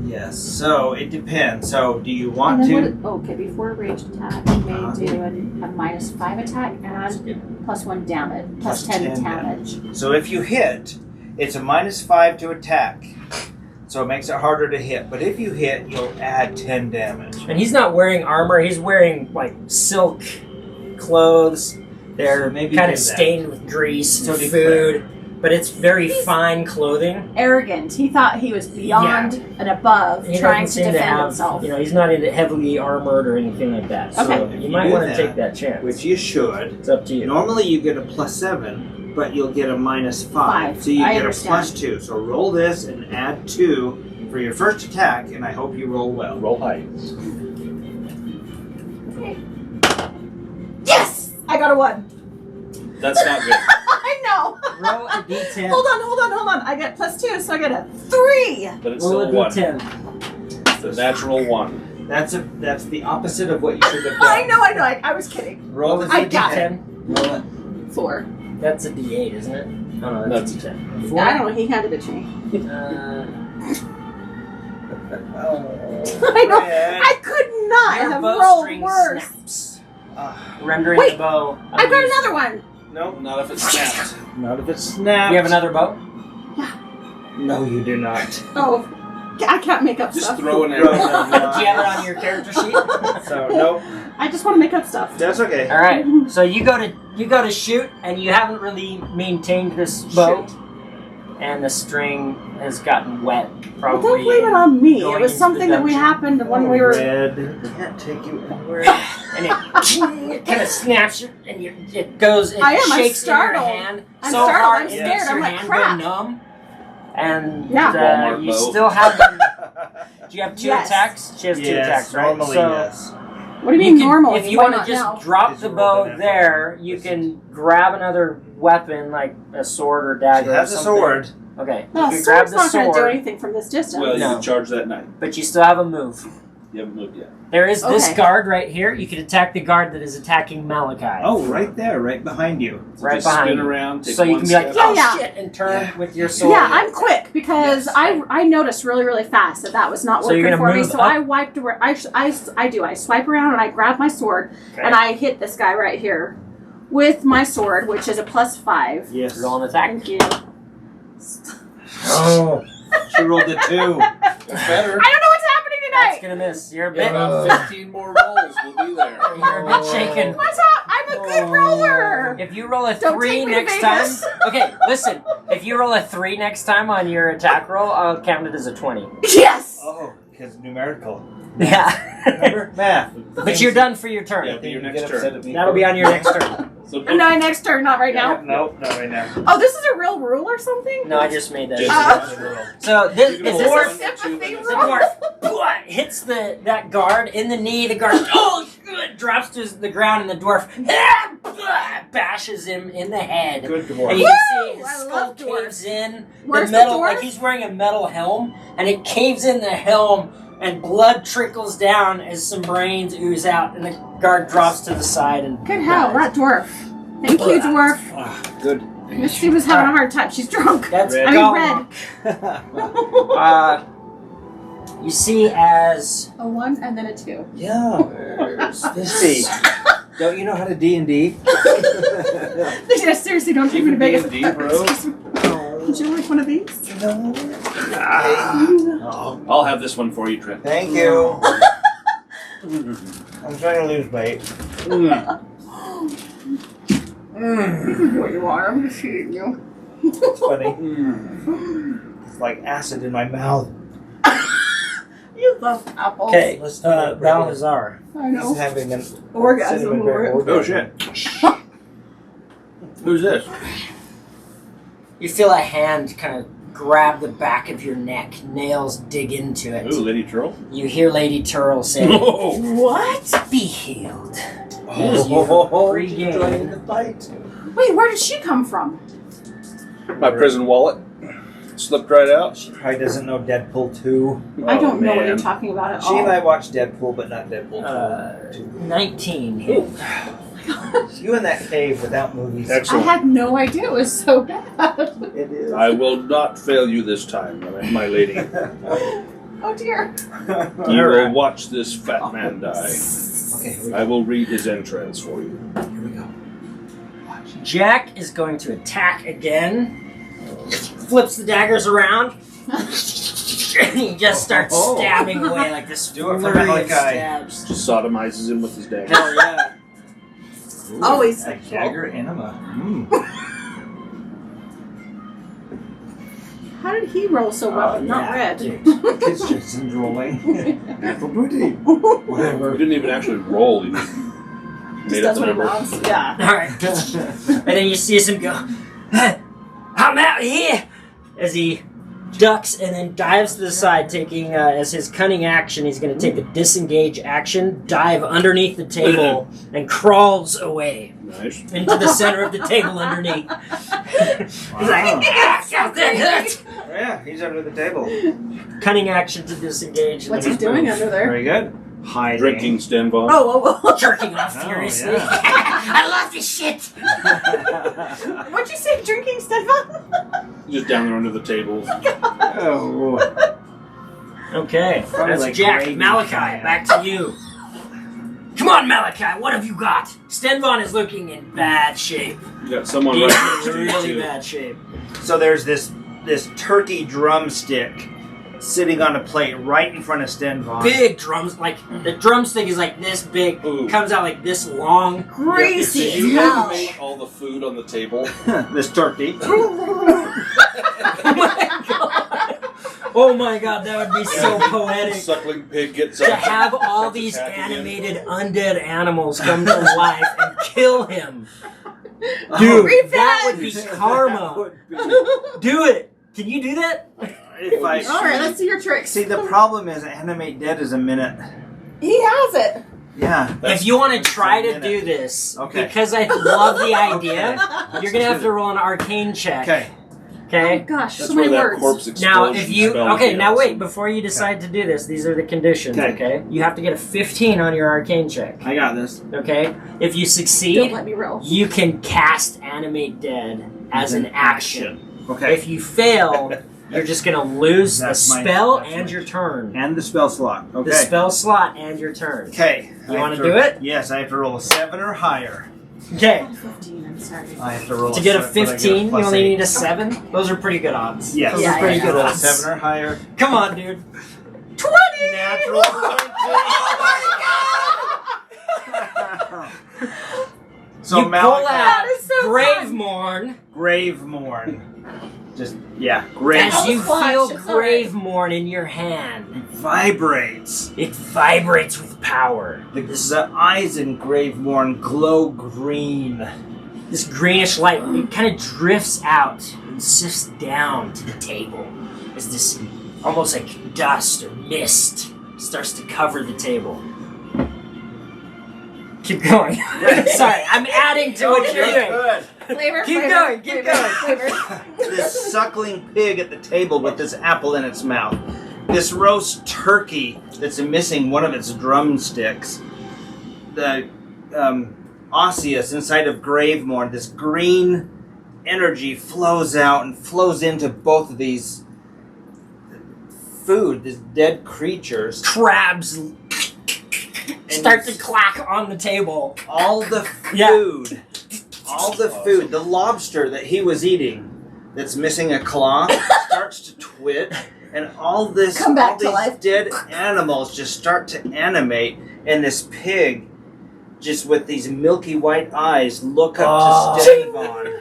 Yes. So it depends. So do you want And to? then okay, before a ranged attack, you may do a -5 attack and +1 damage, Plus +10 10 damage. So if you hit, it's a -5 to attack. So it makes it harder to hit. But if you hit, you'll add 10 damage. And he's not wearing armor, he's wearing like silk clothes. They're So maybe kind do of that. stained with grease So and declare. food, but it's very fine clothing. Arrogant. He thought he was beyond and above He trying doesn't to seem defend have, himself. You know, he's not into heavily armored or anything like that. So Okay. you If might you do want to that, take that chance. Which you should. It's up to you. Normally you get a +7, but you'll get a -5. Five. So you I get understand. a +2. So roll this and add 2 for your first attack, and I hope you roll well. Roll high. Yes! I got a 1. That's not good. I know. Roll a d10. Hold on. I got +2, so I got a 3. But it's Roll still a a 1. d10. It's a natural 1. That's the opposite of what you should have done. I know. I was kidding. Roll the I got D10. Roll it. 4. That's a d8, isn't it? Oh no, that's a d10. I don't know. He handed it to me. I know. I could not Your have rolled bowstring worse. snaps, Ah, rendering Wait, the bow. I've got another one. no, Not if it's snapped. not if it's snapped. You have another bow? No, you do not. Oh, I can't make up Just stuff. throw an Do arrow. you have it on your character sheet? So nope. I just want to make up stuff. That's okay. All right. So you go to shoot, and you haven't really maintained this bow, and the string has gotten wet. Well, Probably. don't blame it on me. going It was into something the that we dungeon. happened when we were. Red can't take you anywhere. And it kind of snaps you, and it goes. It I am, I'm shakes in your startled. hand I'm so startled, hard I'm it scared, makes I'm your like, hand crap. go numb. And Yeah. Walmart you bow. still have them. Do you have 2 Yes. attacks? She has 2 attacks, right? Normally, so yes. What do you mean can, normally? if you Why want to not just now? drop Because the you bow rolled an there, effort. you can grab another weapon like a sword or dagger. She has or a something. sword. Okay. No, you can grab sword's the not going to do sword, anything from this distance. Well, you No. can charge that knight. but you still have a move. You haven't moved yet. There is this Okay. guard right here. You can attack the guard that is attacking Malachi. Oh, right there, right behind you. So Right just behind spin you. around, take So you one can be like, step. oh Yeah. shit, and turn Yeah. with your sword. Yeah, I'm quick because Yes. I noticed really, really fast that was not So you're working gonna for me. move So up? I wiped around. I swipe around and I grab my sword and I hit this guy right here with my sword, which is a +5. Yes. Roll an attack. Thank you. Oh. She rolled a 2. That's better. I don't know what's happening That's tonight. gonna miss. You're a Get bit. about 15 more rolls. We'll be there. You're a bit shaken. What's up? I'm a good roller. If you roll a Don't 3 take me to next time, Vegas. okay, listen. If you roll a 3 next time on your attack roll, I'll count it as a 20. Yes. Oh, because numerical. Yeah. Remember? Math. But you're done for your turn. Yeah, but your You next get upset turn. at me That'll for- be on your next turn. So And my next turn, not right now. Nope, not right now. Oh, this is a real rule or something? No, I just made that. Just- So this You can is roll this one, sympathy two, the and roll. dwarf hits that guard in the knee. The guard drops to the ground, and the dwarf bashes him in the head. Good And dwarf. you can see his I skull love dwarves. caves in. Where's the metal, the dwarf? like he's wearing a metal helm, and it caves in the helm, and blood trickles down as some brains ooze out, and the guard drops to the side and Good hell, rat dwarf. Thank you, dwarf. Ah, good. Misty was having a hard time. She's drunk. That's Red. I mean, Gollum. red. You see as A 1 and then a 2. Yeah. Misty, don't you know how to D&D? Yeah, seriously, don't take me to Vegas. D&D, bro. Would you like one of these? I'll have this one for you, Trent. Thank you. I'm trying to lose weight. What you are, I'm just shooting you. It's funny. It's like acid in my mouth. You love apples. okay, Let's do it. Bhal-hazar. I He's know. having an Orgasm cinnamon over bear it. Oh, orgasm. shit. Who's this? You feel a hand kind of grab the back of your neck, nails dig into it. Ooh, Lady Tearle. You hear Lady Tearle say, Oh. What? "Be healed." Oh, Regain. joining the fight. Wait, where did she come from? My prison wallet slipped right out. She probably doesn't know Deadpool 2. I don't know what man. you're talking about at She and I all. watched Deadpool, but not Deadpool 2. 19. You in that cave without movies. I Excellent. had no idea it was so bad. It is. I will not fail you this time, my lady. Oh dear. You will watch this fat man die. Okay, here we I go. will read his entrails for you. Here we go. Jack is going to attack again. Flips the daggers around. And he just starts stabbing away like this Do it for flurry of Malachi. stabs. Just sodomizes him with his dagger. Hell yeah. Always A sexual. dagger enema. How did he roll so well? Oh, Not yeah. red. It's just rolling. Natural 20. Whatever. He didn't even actually roll. He just made up Just does the what he number. wants. Yeah. Alright. And then you see him go, "I'm out of here!" As he ducks and then dives to the side, taking, as his cunning action, he's going to take a disengage action, dive underneath the table, and crawls away Nice. into the center of the table underneath. He's like, Yeah, he's under the table. cunning action to disengage. and What's then he doing under there? Very good. Hiding. Drinking Stenvan. Oh. jerking off Oh, furiously. yeah. I love this shit. What'd you say? Drinking, Stenvan? Just down there under the table. Oh. Okay, Probably that's like Jack. gravy. Malachi, back to you. Come on, Malachi, what have you got? Stenvan is looking in bad shape. You got someone He's right next in to you, really too. bad shape. So there's this turkey drumstick sitting on a plate right in front of Stenvan. Big drums, like the drumstick is like this big, Ooh. comes out like this long. Greasy Did as you hell. animate all the food on the table? This turkey. Oh my god, that would be so poetic. Suckling pig gets To up. have all starts these attacking him. animated undead animals come to life and kill him. Dude, that would be karma. Do it. Can you do that? If I Alright, let's see your tricks. see, the problem is animate dead is a minute. He has it. Yeah. If you want to that's try a to minute. do this, Okay. because I love the idea, you're going to have to roll an arcane check. Okay. Okay? Gosh, That's so where many that words. corpse explosion Now, if you spell would be now wait, awesome. before you decide to do this, these are the conditions. Okay. Okay, you have to get a 15 on your arcane check. I got this. Okay, if you Don't succeed, let me roll. you can cast animate dead as an action. Okay. If you fail, you're just gonna lose That's the my- spell that's and my- your turn. And the spell slot. Okay. The spell slot and your turn. Okay. You I wanna have do it? Yes, I have to roll a 7 or higher. Okay, 15, I'm sorry. I have to roll to get a 7, but I 15, you plus only 8. need a 7. Those are pretty good odds. Yes. Those Yeah, are pretty yeah, good Roll a odds. 7 or higher. Come on, dude. 20! Natural 20. So You pull Malachi, out That is so Gravemorn. Gravemorn. Just Grave. As you Flash, feel it's all right. Gravemorn in your hand, Vibrates. it vibrates with power. The eyes in Gravemorn glow green. This greenish light, it kind of drifts out and sifts down to the table as this almost like dust or mist starts to cover the table. Keep going. Sorry, I'm adding to what you're doing. Good. Flavor, Keep flavor, going, keep flavor, going. flavor. This suckling pig at the table with this apple in its mouth. This roast turkey that's missing one of its drumsticks. The osseous inside of Gravemorn. This green energy flows out and flows into both of these food, these dead creatures. Crabs start to clack on the table. All the Yeah. food, the lobster that he was eating that's missing a claw starts to twit, and all Come back all to these life. dead animals just start to animate, and this pig, just with these milky white eyes, look up Oh. to Stenvan.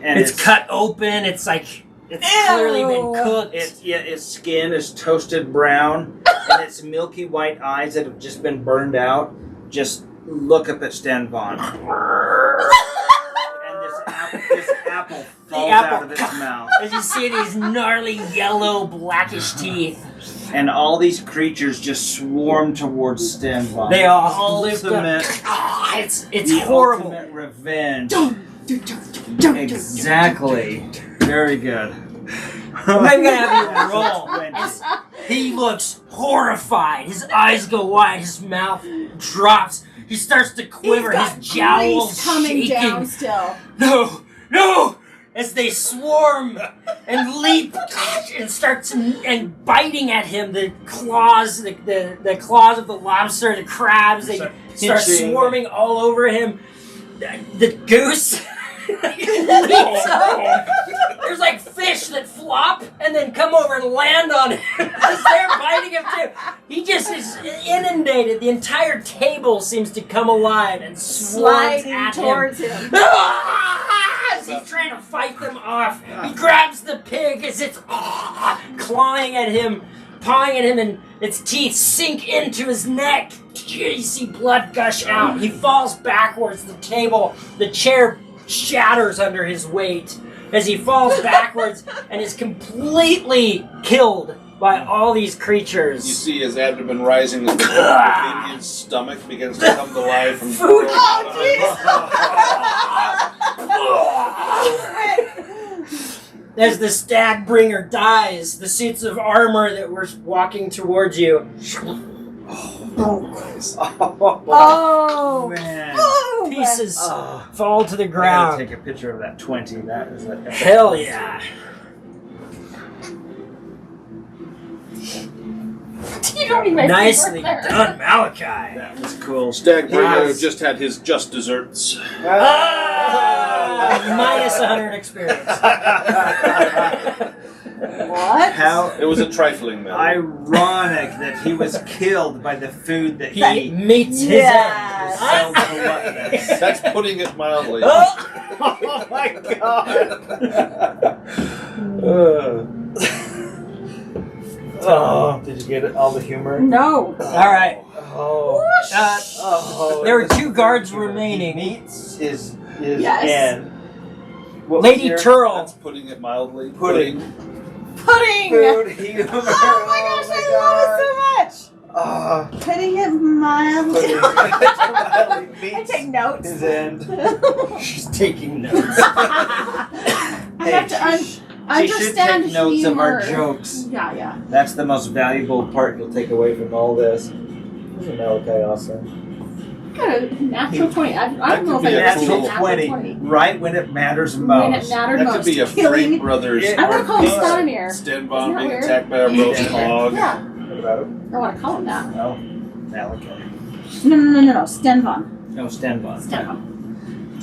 And It's cut open, it's like it's clearly been cooked. Its skin is toasted brown, and its milky white eyes that have just been burned out just look up at Stenvan. And this apple falls apple- out of its mouth. As you see these gnarly yellow blackish teeth. And all these creatures just swarm towards Stenvan. They all lift up. ultimate, It's the horrible. ultimate revenge. Exactly. Very good. I'm not gonna have you roll. As he looks horrified. His eyes go wide. His mouth drops. He starts to quiver. He's got His jowls grease coming shaking. down still. No, no! As they swarm and leap and start and biting at him, the claws, the claws of the lobster, the crabs, they start pinching. swarming all over him. The goose leaps up. There's like fish that flop and then come over and land on him as they're biting him too. He just is inundated. The entire table seems to come alive and swarms Sliding at towards him. him. As he's trying to fight them off, he grabs the pig as it's clawing at him, pawing at him, and its teeth sink into his neck. You see blood gush out. He falls backwards. The chair shatters under his weight as he falls backwards and is completely killed by all these creatures. You see his abdomen rising as the blood within his stomach begins to come to life from Food. As the Stagbringer dies, the suits of armor that were walking towards you Oh, man. pieces Oh. fall to the I gotta ground. take a picture of that 20. That is a Hell yeah. You don't even Nicely done, Malachi. That was cool. Stagbringer Yes. just had his just desserts. Ah, minus 100 experience. What? How It was a trifling matter. ironic that he was killed by the food that He he meets his Yes. end. so gluttonous. That's putting it mildly. Oh! Oh my god! Oh, did you get it? All the humor? No. All right. Oh. There were 2 guards He remaining. meets his Yes. end. What was Lady your- Tearle. That's putting it mildly. Pudding. Pudding. Food humor. Oh my gosh, I love it so much. Oh, Putting it mildly. pudding. I take notes. His end. She's taking notes. I have to She should understand take notes of our humor. jokes. Yeah. That's the most valuable part you'll take away from all this. Isn't Malachi awesome? Got a natural 20. I don't know if could I be a got a cool- natural 20. 20. Right when it matters most. When it mattered That most. could be a Killing. Frank Brothers. Yeah. I'm gonna call him Yeah. Stenvan. Stenvan Isn't that being weird? attacked by a roast hog. Yeah. What about him? I want to call him that. No. Malachi. No. Stenvan. No, Stenvan. Stenvan.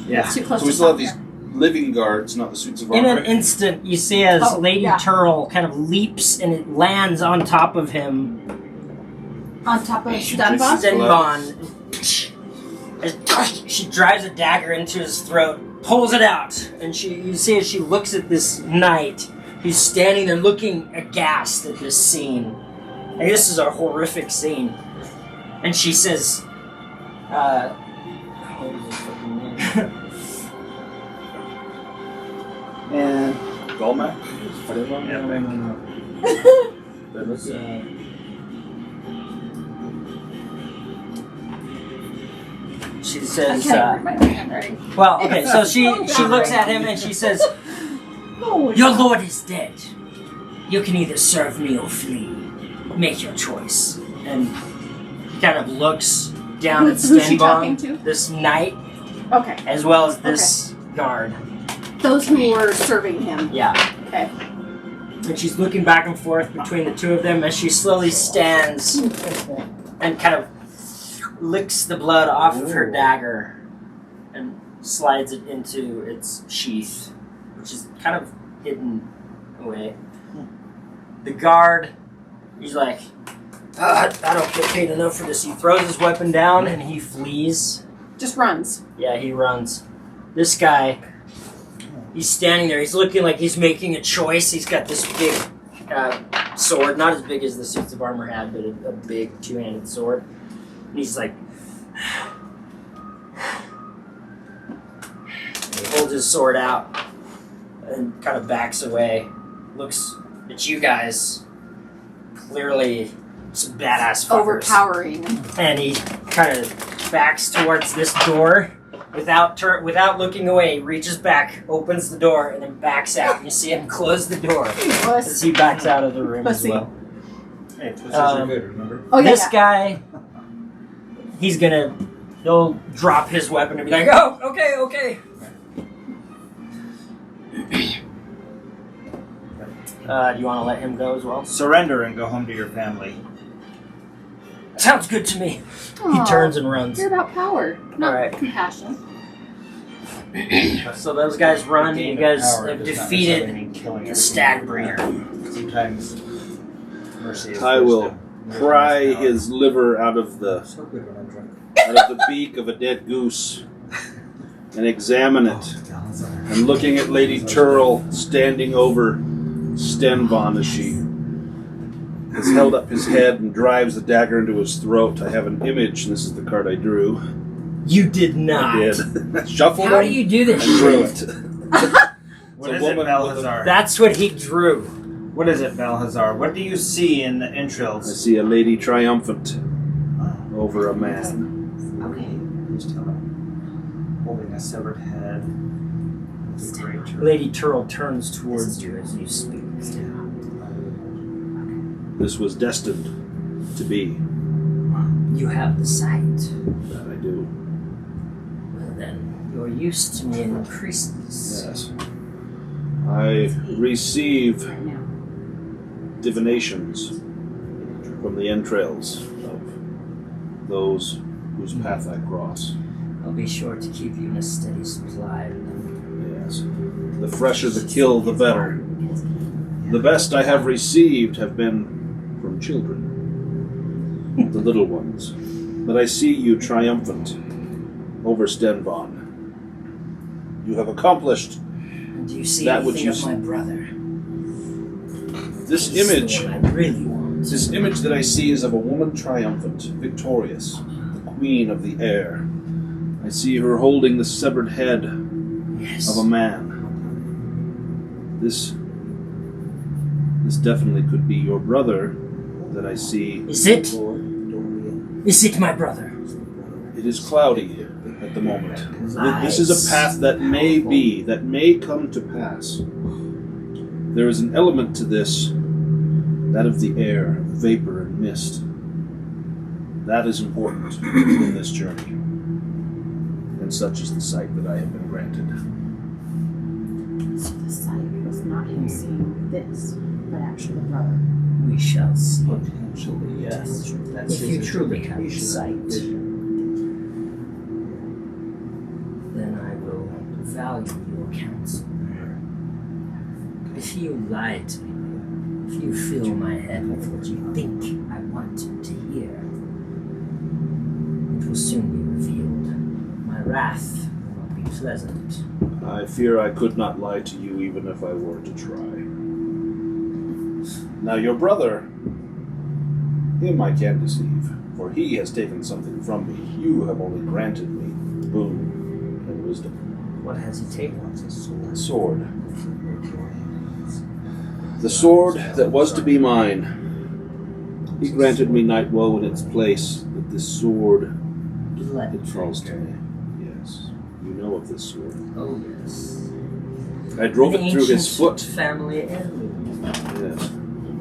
Yeah. It's too close So we to still have stop these here. living guards, not the suits of In armor. an instant, you see as Oh, Lady yeah. Tearle kind of leaps and it lands on top of him. On top of She Stenvan. Stenvan. She drives a dagger into his throat, pulls it out, and you see as she looks at this knight, he's standing there looking aghast at this scene. And this is a horrific scene. And she says, what is his fucking name? And Golmac? No. It was, she I says, can't read my handwriting. well, okay, so she so looks bad. at him and she says, Oh, your lord is dead. You can either serve me or flee. Make your choice. And he kind of looks down at Who's she talking Stenvan, to? this knight, Okay. as well as this guard. Those who were serving him. Yeah. Okay. And she's looking back and forth between the two of them as she slowly stands and kind of licks the blood off of her dagger and slides it into its sheath, which is kind of hidden away. The guard, he's like, I don't get paid enough for this. He throws his weapon down and he flees. Just runs. Yeah, he runs. This guy, he's standing there. He's looking like he's making a choice. He's got this big sword, not as big as the suits of armor had, but a big two-handed sword. And he's like, he holds his sword out and kind of backs away. Looks at you guys. Clearly, some badass fuckers. Overpowering. And he kind of backs towards this door without looking away. He reaches back, opens the door, and then backs out. You see him close the door as he backs out of the room Pussy. as well. hey, pussies are Um, good, remember? Oh, yeah. This guy, he'll drop his weapon and be like, oh, okay. Do you want to let him go as well? Surrender and go home to your family. Sounds good to me. Aw, He turns and runs. You're about power, not Alright. compassion. So those guys run. The You gain of guys power have does not defeated necessarily mean killing the everything. Stagbringer. Sometimes mercy is I will wisdom. pry Wisdom is his liver out of the power. So good when I'm drunk. beak of a dead goose and examine it. Bhal-hazar. And looking at Lady Tearle standing over Stenvan as she has held up his head and drives the dagger into his throat. I have an image, and this is the card I drew. You did not. I did. Shuffled How do them you do this? and drew shit? it. What a is it, woman with Bhal-hazar? That's what he drew. What is it, Bhal-hazar? What do you see in the I entrails? see a lady triumphant over a man. Okay. Just tell him. Holding a severed head. With a great turn. Lady Tearle turns towards you as you speak. This was destined to be. You have the sight. That I do. Well then, your use to me increases. Yes. I receive Right now. divinations from the entrails of those whose path I cross. I'll be sure to keep you in a steady supply of them. Yes. The fresher the kill, the better. The best I have received have been from children, the little ones. But I see you triumphant over Stenvan. You have accomplished Do you see that which anything you of my brother? this He's image. the one I really want. This image that I see is of a woman triumphant, victorious, the queen of the air. I see her holding the severed head Yes. of a man. This definitely could be your brother that I see. Is it? Is it my brother? It is cloudy at the moment. This is Lies. a path that may be, that may come to pass. There is an element to this, that of the air, vapor and mist. That is important in this journey. And such is the sight that I have been granted. So the sight was not him seeing this, but actually the brother. We shall see. Potentially, yes. That's If his you truly have interpretation of sight, vision. then I will value your counsel. If you lie to me, if you fill my head with what you think I want to hear, it will soon be revealed. My wrath will not be pleasant. I fear I could not lie to you even if I were to try. Now your brother, him I can deceive, for he has taken something from me. You have only granted me boon and wisdom. What has he taken? A sword. The sword that was to be mine. He granted me Nightwoe in its place, but this sword, Blood. it falls to me. Yes, you know of this sword. Oh, yes. I drove An it through his ancient foot. family heirloom. Yes.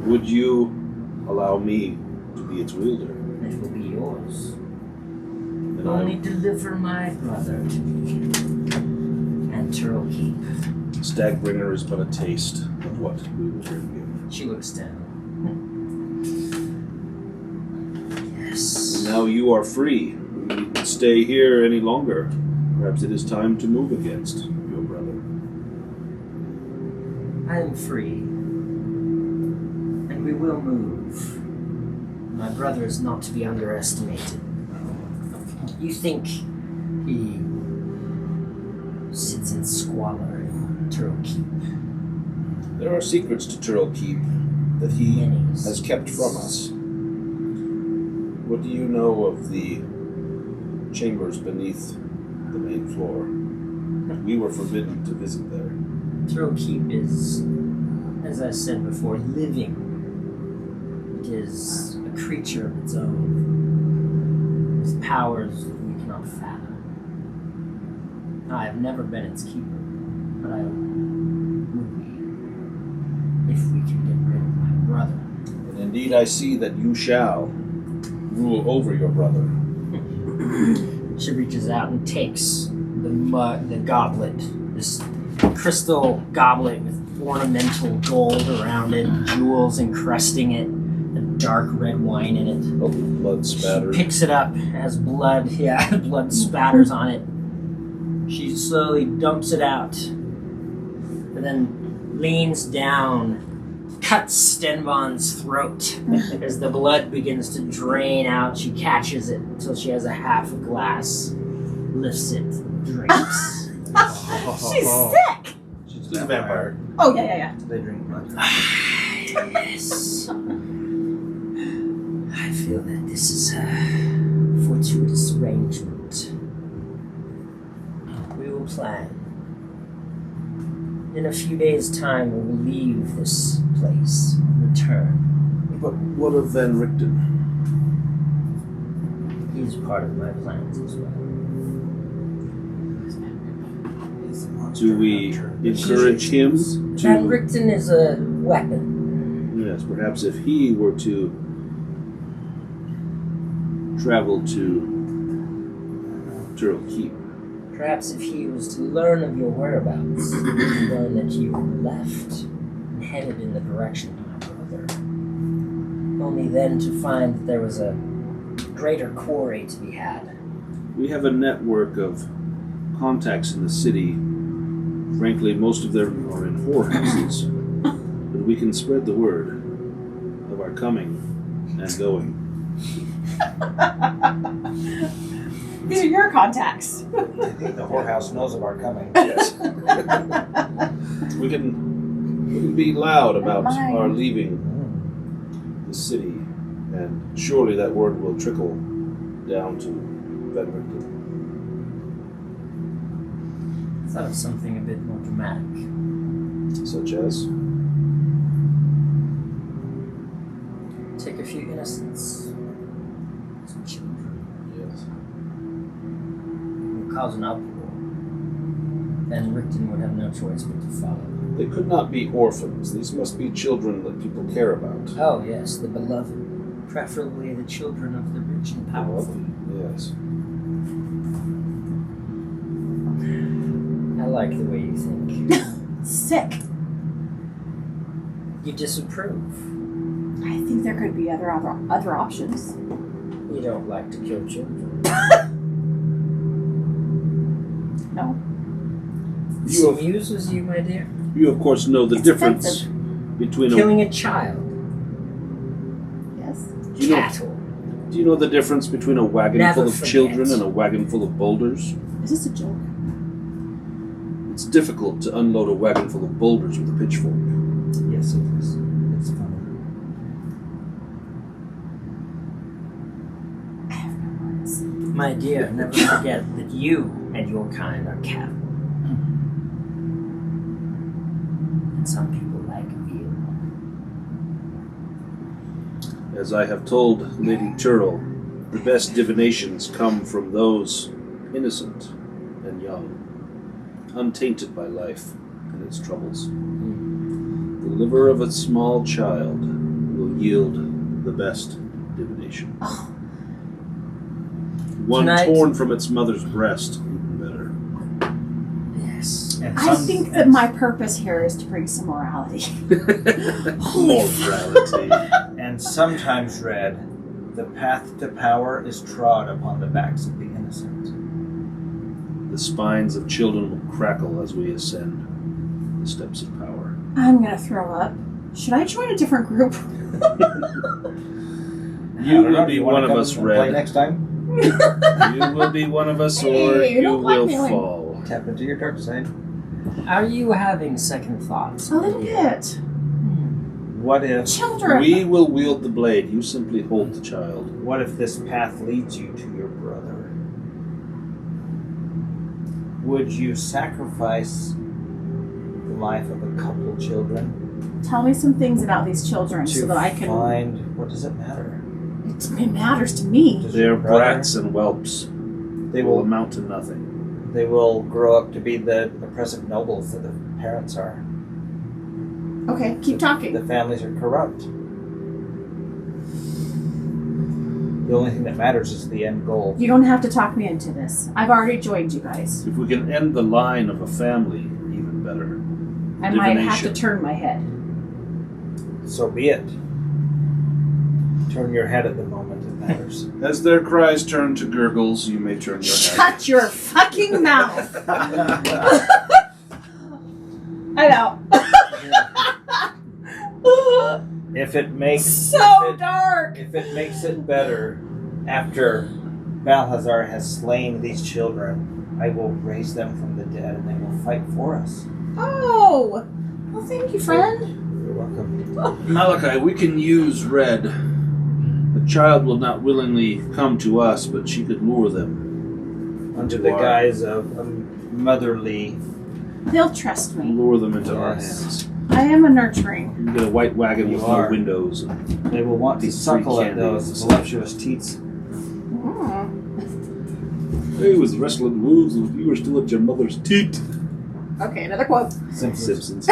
Would you allow me to be its wielder? It will be yours. And Only deliver my brother to me. And Tearle Keep. Stagbringer is but a taste of what we will bring you. She looks down. Yes. And now you are free. We need to stay here any longer. Perhaps it is time to move against your brother. I am free. And we will move. My brother is not to be underestimated. You think he sits in squalor in Tearle Keep? There are secrets to Tearle Keep that he Many has kept from us. What do you know of the chambers beneath the main floor? We were forbidden to visit there. Tearle Keep is, as I said before, living. It is a creature of its own, with powers we cannot fathom. I have never been its keeper, but I would be if we can get rid of my brother. And indeed I see that you shall rule over your brother. She reaches out and takes the goblet, this crystal goblet with ornamental gold around it, jewels encrusting it, and dark red wine in it. Oh, blood spattered. She picks it up, it has blood, blood spatters on it. She slowly dumps it out, and then leans down, cuts Stenvan's throat. As the blood begins to drain out, she catches it until she has a half a glass, lifts it, drinks. She's sick. She's He's a vampire. Oh yeah. They drink blood. Yes. I feel that this is a fortuitous arrangement. We will plan. In a few days' time, we will leave this place and return. But what of Van Richten? He is part of my plans as well. Do we encourage him Van to... Richten is a weapon. Yes, perhaps if he were to travel to Tearle Keep. Perhaps if he was to learn of your whereabouts, learn that you left and headed in the direction of my brother. Only then to find that there was a greater quarry to be had. We have a network of contacts in the city. Frankly, most of them are in whorehouses. But we can spread the word of our coming and going. These are your contacts. I think the whorehouse knows of our coming. Yes. we can be loud about our leaving the city, and surely that word will trickle down to Vedrington. I thought of something a bit more dramatic. Such as? Take a few innocents, some children, Yes. and cause an uproar. Then Rickton would have no choice but to follow. They could not be orphans. These must be children that people care about. Oh, yes, the beloved. Preferably the children of the rich and powerful. Yes. I like the way you think. Sick. You disapprove. I think there could be other options. You don't like to kill children. No. This amuses you, my dear? You, of course, know the It's difference offensive. between Killing a child. Yes. Do you know- Cattle. Do you know the difference between a wagon Never full of forget. children and a wagon full of boulders? Is this a joke? It's difficult to unload a wagon full of boulders with a pitchfork. Yes, it is. It's funny. I have no words. My dear, never forget that you and your kind are cattle. And some people like veal. As I have told Lady Tearle, the best divinations come from those innocent and young, untainted by life and its troubles. The liver of a small child will yield the best divination. Oh. One Tonight- torn from its mother's breast, even better. Yes. And I think that my purpose here is to bring some morality. Morality. And sometimes, Red, the path to power is trod upon the backs of the innocent. The spines of children will crackle as we ascend the steps of power. I'm gonna throw up. Should I join a different group? You will be one of us, Play Red. next time. You will be one of us, or Hey, you're you not will blackmailing. fall. Tap into your dark side. Are you having second thoughts? A little bit. What if? Children. We will wield the blade. You simply hold the child. What if this path leads you to your brother? Would you sacrifice the life of a couple children Tell me some things about these children to so that I can. find? What does it matter? It matters to me. Does They your are brother- brats and whelps. They will will. amount to nothing. They will grow up to be the present nobles that the parents are. Okay, keep talking. The families are corrupt. The only thing that matters is the end goal. You don't have to talk me into this. I've already joined you guys. If we can end the line of a family, even better. I might have to Divination. turn my head. So be it. Turn your head at the moment it matters. As their cries turn to gurgles, you may turn your head. Shut your fucking mouth! I'm out. If it makes So dark! if it makes it better, after Bhal-hazar has slain these children, I will raise them from the dead and they will fight for us. Oh! Well, thank you, friend. You're welcome. Malachi, we can use Red. The child will not willingly come to us, but she could lure them. Under to the our- guise of a motherly. They'll trust me. Lure them into our Yes. hands. I am a nurturing. You can get a white wagon You with are. no windows. And They will want to These suckle free at those candies. voluptuous teats. Mm. Hey, was wrestling wolves when you were still at your mother's teat. Okay, another quote. Simpsons.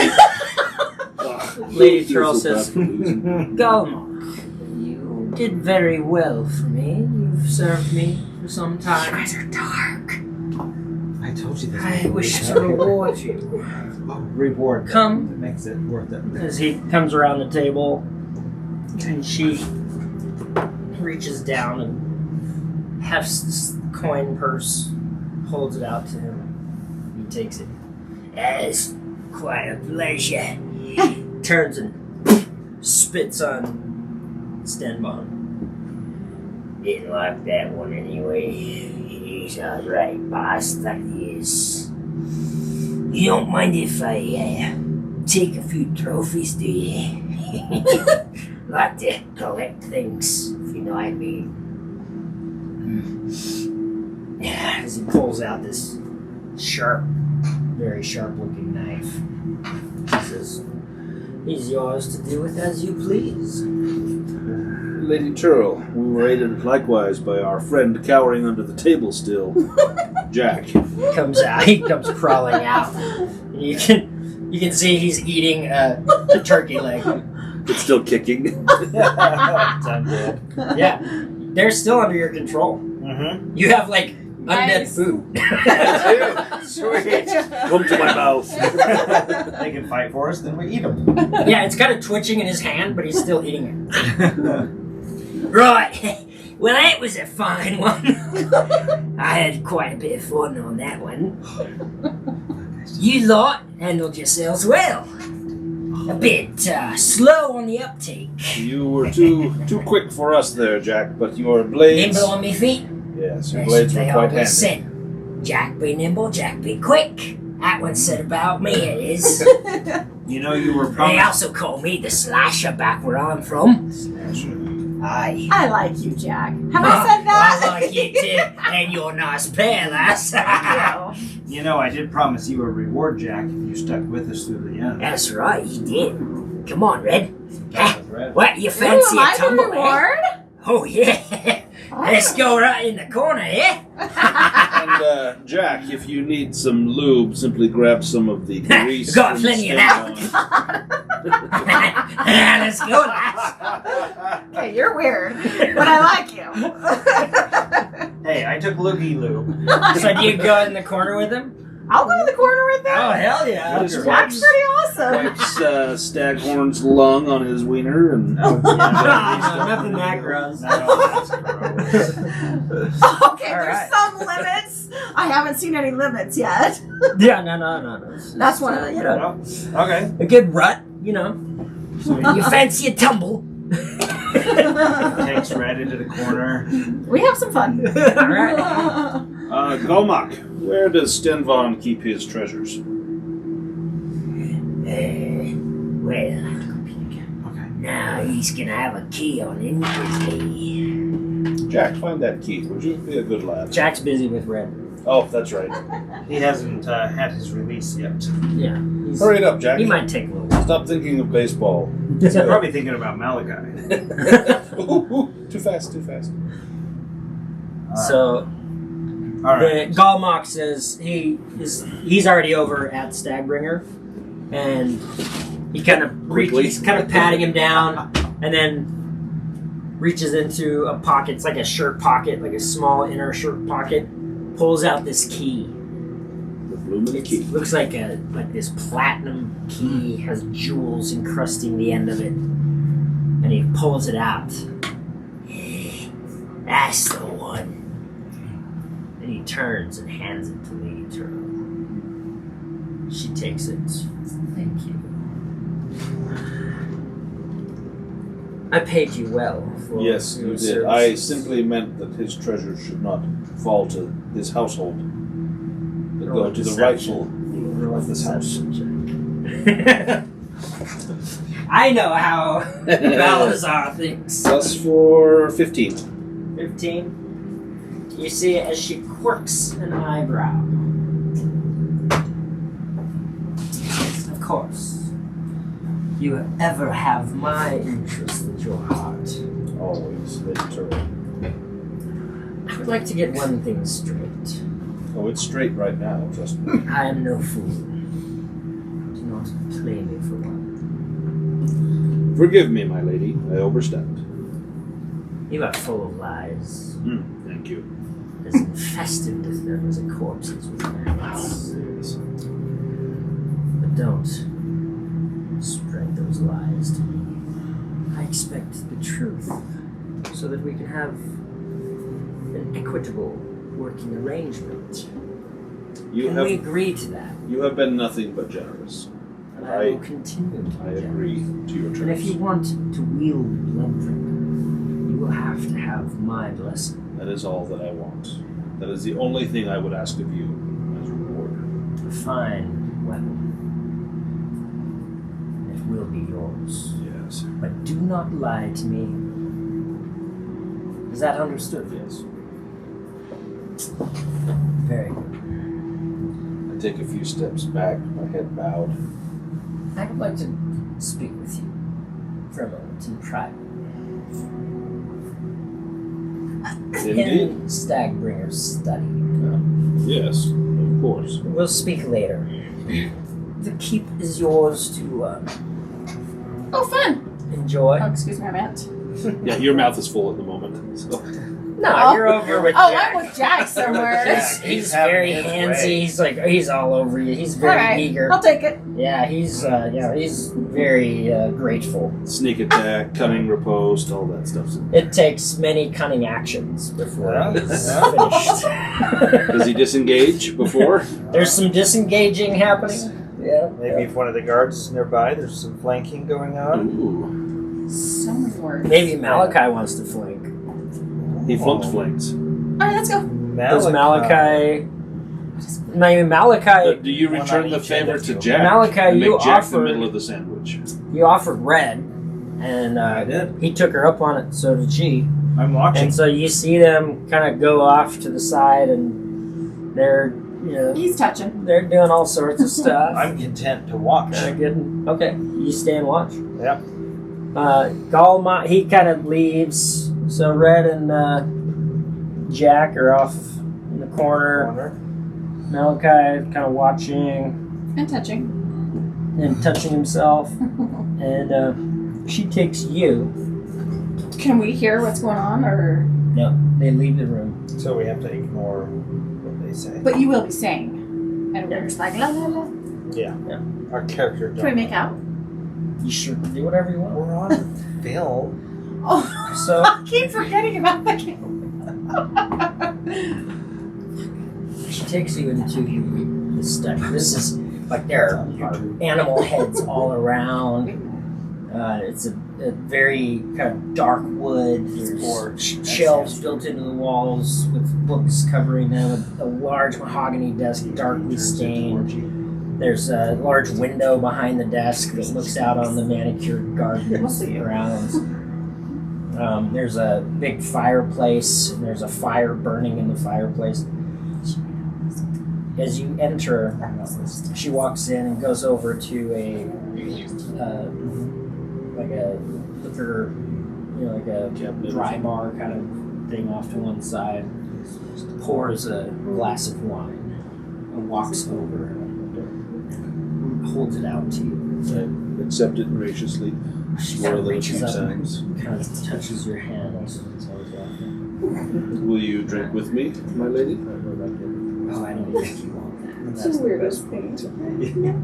Lady Feel Tearle so says, bad for losing. Go, Monk. You did very well for me. You've served me for some You time. guys are dark. I told you this. I wish to reward you. Reward. Come. That makes it worth it. As he comes around the table, and she reaches down and hefts this coin purse, holds it out to him. He takes it. It's quite a pleasure. Turns and spits on Stenvan. Didn't like that one anyway. He's a right boss, that he is. You don't mind if I take a few trophies, do you? Like to collect things, if you know what I mean. Yeah, as he pulls out this sharp, very sharp-looking knife. He says, "He's yours to do with as you please." Lady Tearle, we were aided likewise by our friend cowering under the table still, Jack. Comes out. He comes crawling out. And you can see he's eating the turkey leg. It's still kicking. Undead. Yeah, they're still under your control. Mm-hmm. You have like undead Nice. food. Sweet. Come to my mouth. They can fight for us, then we eat them. Yeah, it's kind of twitching in his hand, but he's still eating it. Right. Well, that was a fine one. I had quite a bit of fun on that one. You lot handled yourselves well. A bit slow on the uptake. You were too quick for us there, Jack, but your blades... Nimble on me feet. Yes, your That's blades what were they quite always handy. said. Jack be nimble, Jack be quick. That one said about me, it is. You know you were They promised. also call me the slasher back where I'm from. Aye. I like you, Jack. Have I said that? I like you too, and your nice pair, lass. Thank You know, I did promise you a reward, Jack, if you stuck with us through the end. That's right, you did. Come on, Red. That was red. What, you Ooh, fancy am I a the tumble, eh? reward? Oh, yeah. Let's go right in the corner, eh? And, Jack, if you need some lube, simply grab some of the grease. Got from plenty of Stenvan. Let's go, lass. Okay, you're weird, but I like you. Hey, I took Loogie Lube. So do you go in the corner with him? I'll go in the corner with them. Oh hell yeah! Just Jack's pretty awesome. Wipes Staghorn's lung on his wiener and... Oh, No, nothing that gross. No, that's gross. Okay, All there's right. some limits. I haven't seen any limits yet. Yeah, no. That's one of the, Well, okay. A good rut, you know. You fancy a tumble? Takes Red into the corner. We have some fun. All right. Golmak, where does Stenvan keep his treasures? Well, now he's gonna have a key on him, isn't he? Jack, find that key, would you? Be a good lad. Jack's busy with Red. Oh, that's right. He hasn't had his release yet. Yeah. Hurry it up, Jack. He might take a little. Stop thinking of baseball. He's probably thinking about Malachi. Ooh, too fast. So All right. the Galmok says he's already over at Stagbringer, and he kind of he's kind of patting him down, and then reaches into a pocket. It's like a shirt pocket, like a small inner shirt pocket. Pulls out this key. The blooming It key. looks like this platinum key, has jewels encrusting the end of it, and he pulls it out. That's the one. And he turns and hands it to Lady Tearle. She takes it. Thank you. I paid you well for Yes, your you did. I services. simply meant that his treasures should not fall to his household, but Roll go a to the deception. rightful Roll ruler a of this house. deception check. I know how Bhal-hazar thinks. Plus for 15. 15. You see it as she quirks an eyebrow. Of course. You ever have my interest at your heart. Always, Lady Tearle. I would like to get one thing straight. Oh, it's straight right now, trust me. I am no fool. Do not play me for one. Forgive me, my lady. I overstepped. You are full of lies. Thank you. As infested with them as a corpse is with maggots. But don't spread those lies to me. I expect the truth so that we can have an equitable working arrangement. You Can have we agree to that? you have been nothing but generous. And I will continue to I be agree generous. to your terms. And if you want to wield blood drink, you will have to have my blessing. That is all that I want. That is the only thing I would ask of you as reward. A fine weapon. It will be yours. Yes. But do not lie to me. Is that understood? Yes. Very good. I take a few steps back, my head bowed. I would like to speak with you for a moment in private. Indeed. In Stagbringer's study. Yes, of course. We'll speak later. The keep is yours to Oh, fun! enjoy. Oh, excuse me, I meant. Yeah, your mouth is full at the moment. So. No, Oh. you're over with Oh, Jack. I'm with Jack somewhere. He's having very his handsy. way. He's all over you. He's very Alright, eager. I'll take it. Yeah, he's very grateful. Sneak attack, cunning riposte, all that stuff. It takes many cunning actions before Yeah. he's Yeah. finished. Does he disengage before? There's some disengaging happening. Yeah. Maybe if one of the guards is nearby, there's some flanking going on. Ooh. So many words. Maybe Malachi wants to flank. He flunks flanks. Alright, let's go. Does Malachi? Maybe Malachi. Do you One return on the each end favor of to you. Jack? Malachi, and you make Jack the offered- middle of the sandwich. He offered red, and did. he took her up on it. So did she. I'm watching. And so you see them kind of go off to the side, and they're He's touching. they're doing all sorts of stuff. I'm content to watch. Kind of getting okay. You stay and watch. Yep. Galma, he kind of leaves. So Red and Jack are off in the corner. Malachi kind of watching And touching. and touching himself, and she takes you. Can we hear what's going on, or? No, they leave the room. So we have to ignore what they say. But you will be saying. And we're just like, la la la. Our character. Can we make out? You sure can do whatever you want. We're on film. Oh, So I keep forgetting about the game. she takes you into the study. This is like there are animal heads all around. It's a very kind of dark wood. There's shelves built into the walls with books covering them. A large mahogany desk, darkly stained. There's a large window behind the desk that looks out on the manicured garden grounds. There's a big fireplace, and there's a fire burning in the fireplace. As you enter, she walks in and goes over to a liquor, like a dry bar kind of thing off to one side. Pours a glass of wine and walks over and holds it out to you. I accept it graciously. She Swirl kind of it a reaches few up times. and kind of touches your hand. Will you drink with me, my lady? Oh, I don't think you want that. It's the weirdest thing.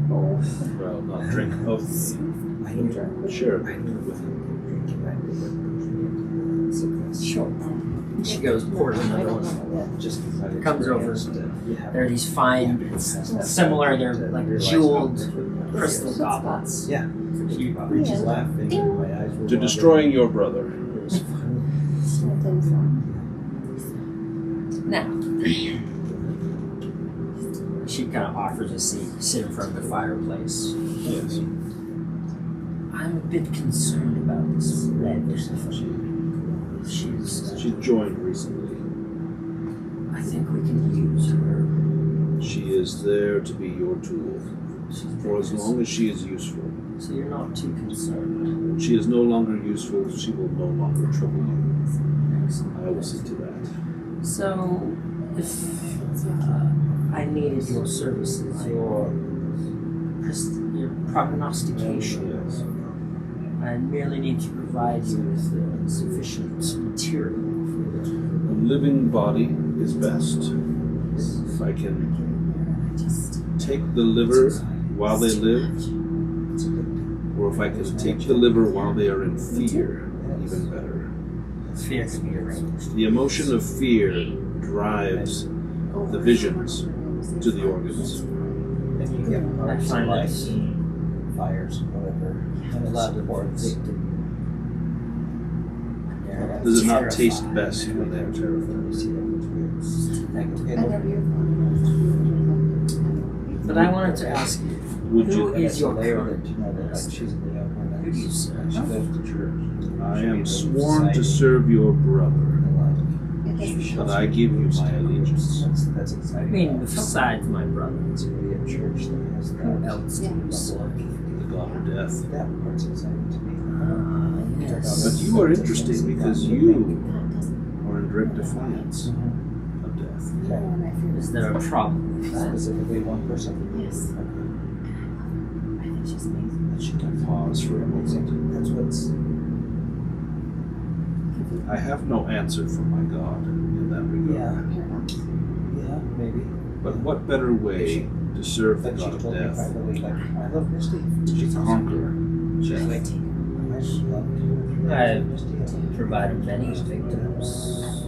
Well, not drink of me. Share it with me. Sure. She goes, pours another one. Comes over. There are these fine, similar, they're like jeweled crystal goblets. Yeah. She reaches up. To destroying your brother. Now, she kind of offers a seat, sit in front of the fireplace. Yes. I'm a bit concerned about this red. She joined recently. I think we can use her. She is there to be your tool. For as long as she is useful. So you're not too concerned. When she is no longer useful, she will no longer trouble you. I will see to that. So, if I needed your services, your prognostication, Yes. I merely need to provide you with sufficient material. A living body is best. If I can take the liver while they live, or if I can take the liver while they are in fear, even better. Fear can be arranged. The emotion of fear drives the visions to the organs. I find that fires and whatever. And allowed the boards. Does it not taste best when they are terrified? But I wanted to ask you, Would who you? is your Who current do you serve? She goes to church. I am sworn to serve your brother, but I give you my allegiance. That's I exciting. mean, besides my brother, To be a church that has who that. else do you serve? The God of death. That part's exciting to me. Yes. But you are interesting because you are in direct defiance of death. Is there a problem with that? Specifically one person. Yes. That she can Pause for a moment. That's what's. I have no answer for my God in that regard. Yeah, maybe. But what better way to serve the But she God of told me death privately, like, I love Misty. to conquer She's death? like, I love you. I've provided many victims.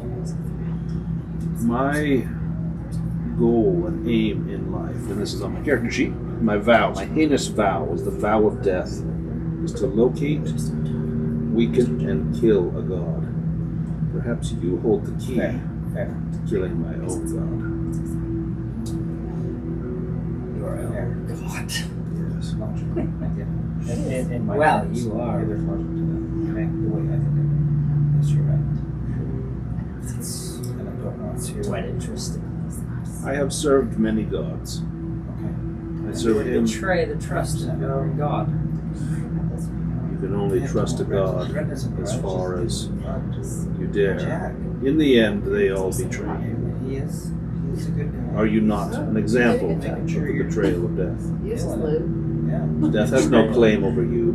My goal and aim in life, and this is on my character sheet, my vow, my heinous vow is the vow of death, is to locate, weaken, and kill a god. Perhaps you hold the key Fair. to killing my own god. Your own God. Yes. In my Well, eyes, you are. There's logic to that. The way I think of it. Yes, you're right. And I don't want to. Quite interesting. I have served many gods. Okay. I You served would him. betray the trust of your own God. You can only trust a god as far as you dare. Jack. In the end, they all betray you. He is a good guy. Are you not an example of the betrayal of death? Yes, Lou. Yeah. Death has no claim over you.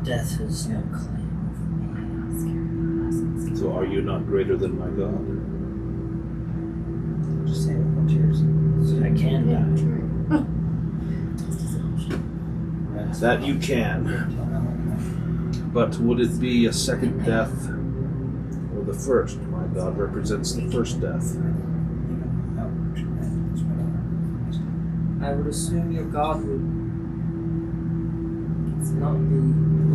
Death has no claim. So are you not greater than my God? Just say it with no tears. I can die. That you can. But would it be a second death or the first? My God represents the first death. I would assume your God would not be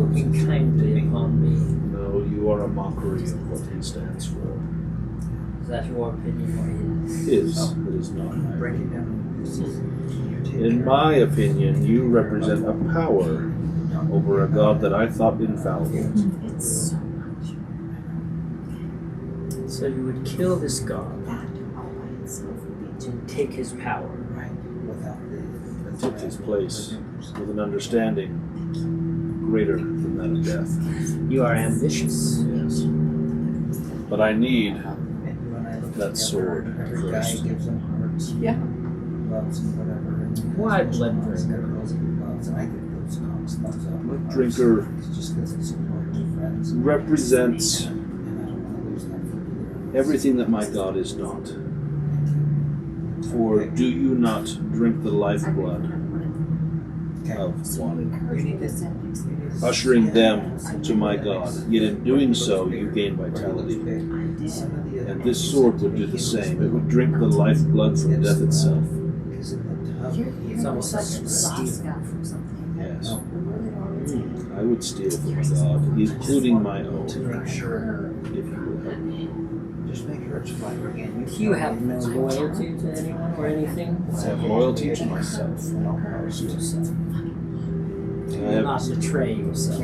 looking kindly upon me. No, you are a mockery of what he stands for. Is that your opinion or his? His, it is not my Break it opinion. down. In my opinion, you represent a power over a God that I thought infallible. So you would kill this God to take his power. Right. Without And took his place with an understanding greater than that of death. You are ambitious. Yes. But I need that sword Every guy first. gives them hearts. Yeah. Loves and whatever. And Why blood drinker? Girls and loves, and I give those cocks thumbs up. Blood drinker It's just because it's important to friends. represents And I don't want to lose that for either. everything that my God is not. For do you not drink the lifeblood of one, You need this. ushering them to my God? Yet in doing so, you gain vitality. And this sword would do the same. It would drink the lifeblood from death itself. It's almost like stealing from something. Yes. I would steal from a God, including my own, To make sure, if you will help me. just make sure it's fire again. Do you have no loyalty to anyone or anything? I have loyalty to myself. To yourself. I You will not have, betray yourself.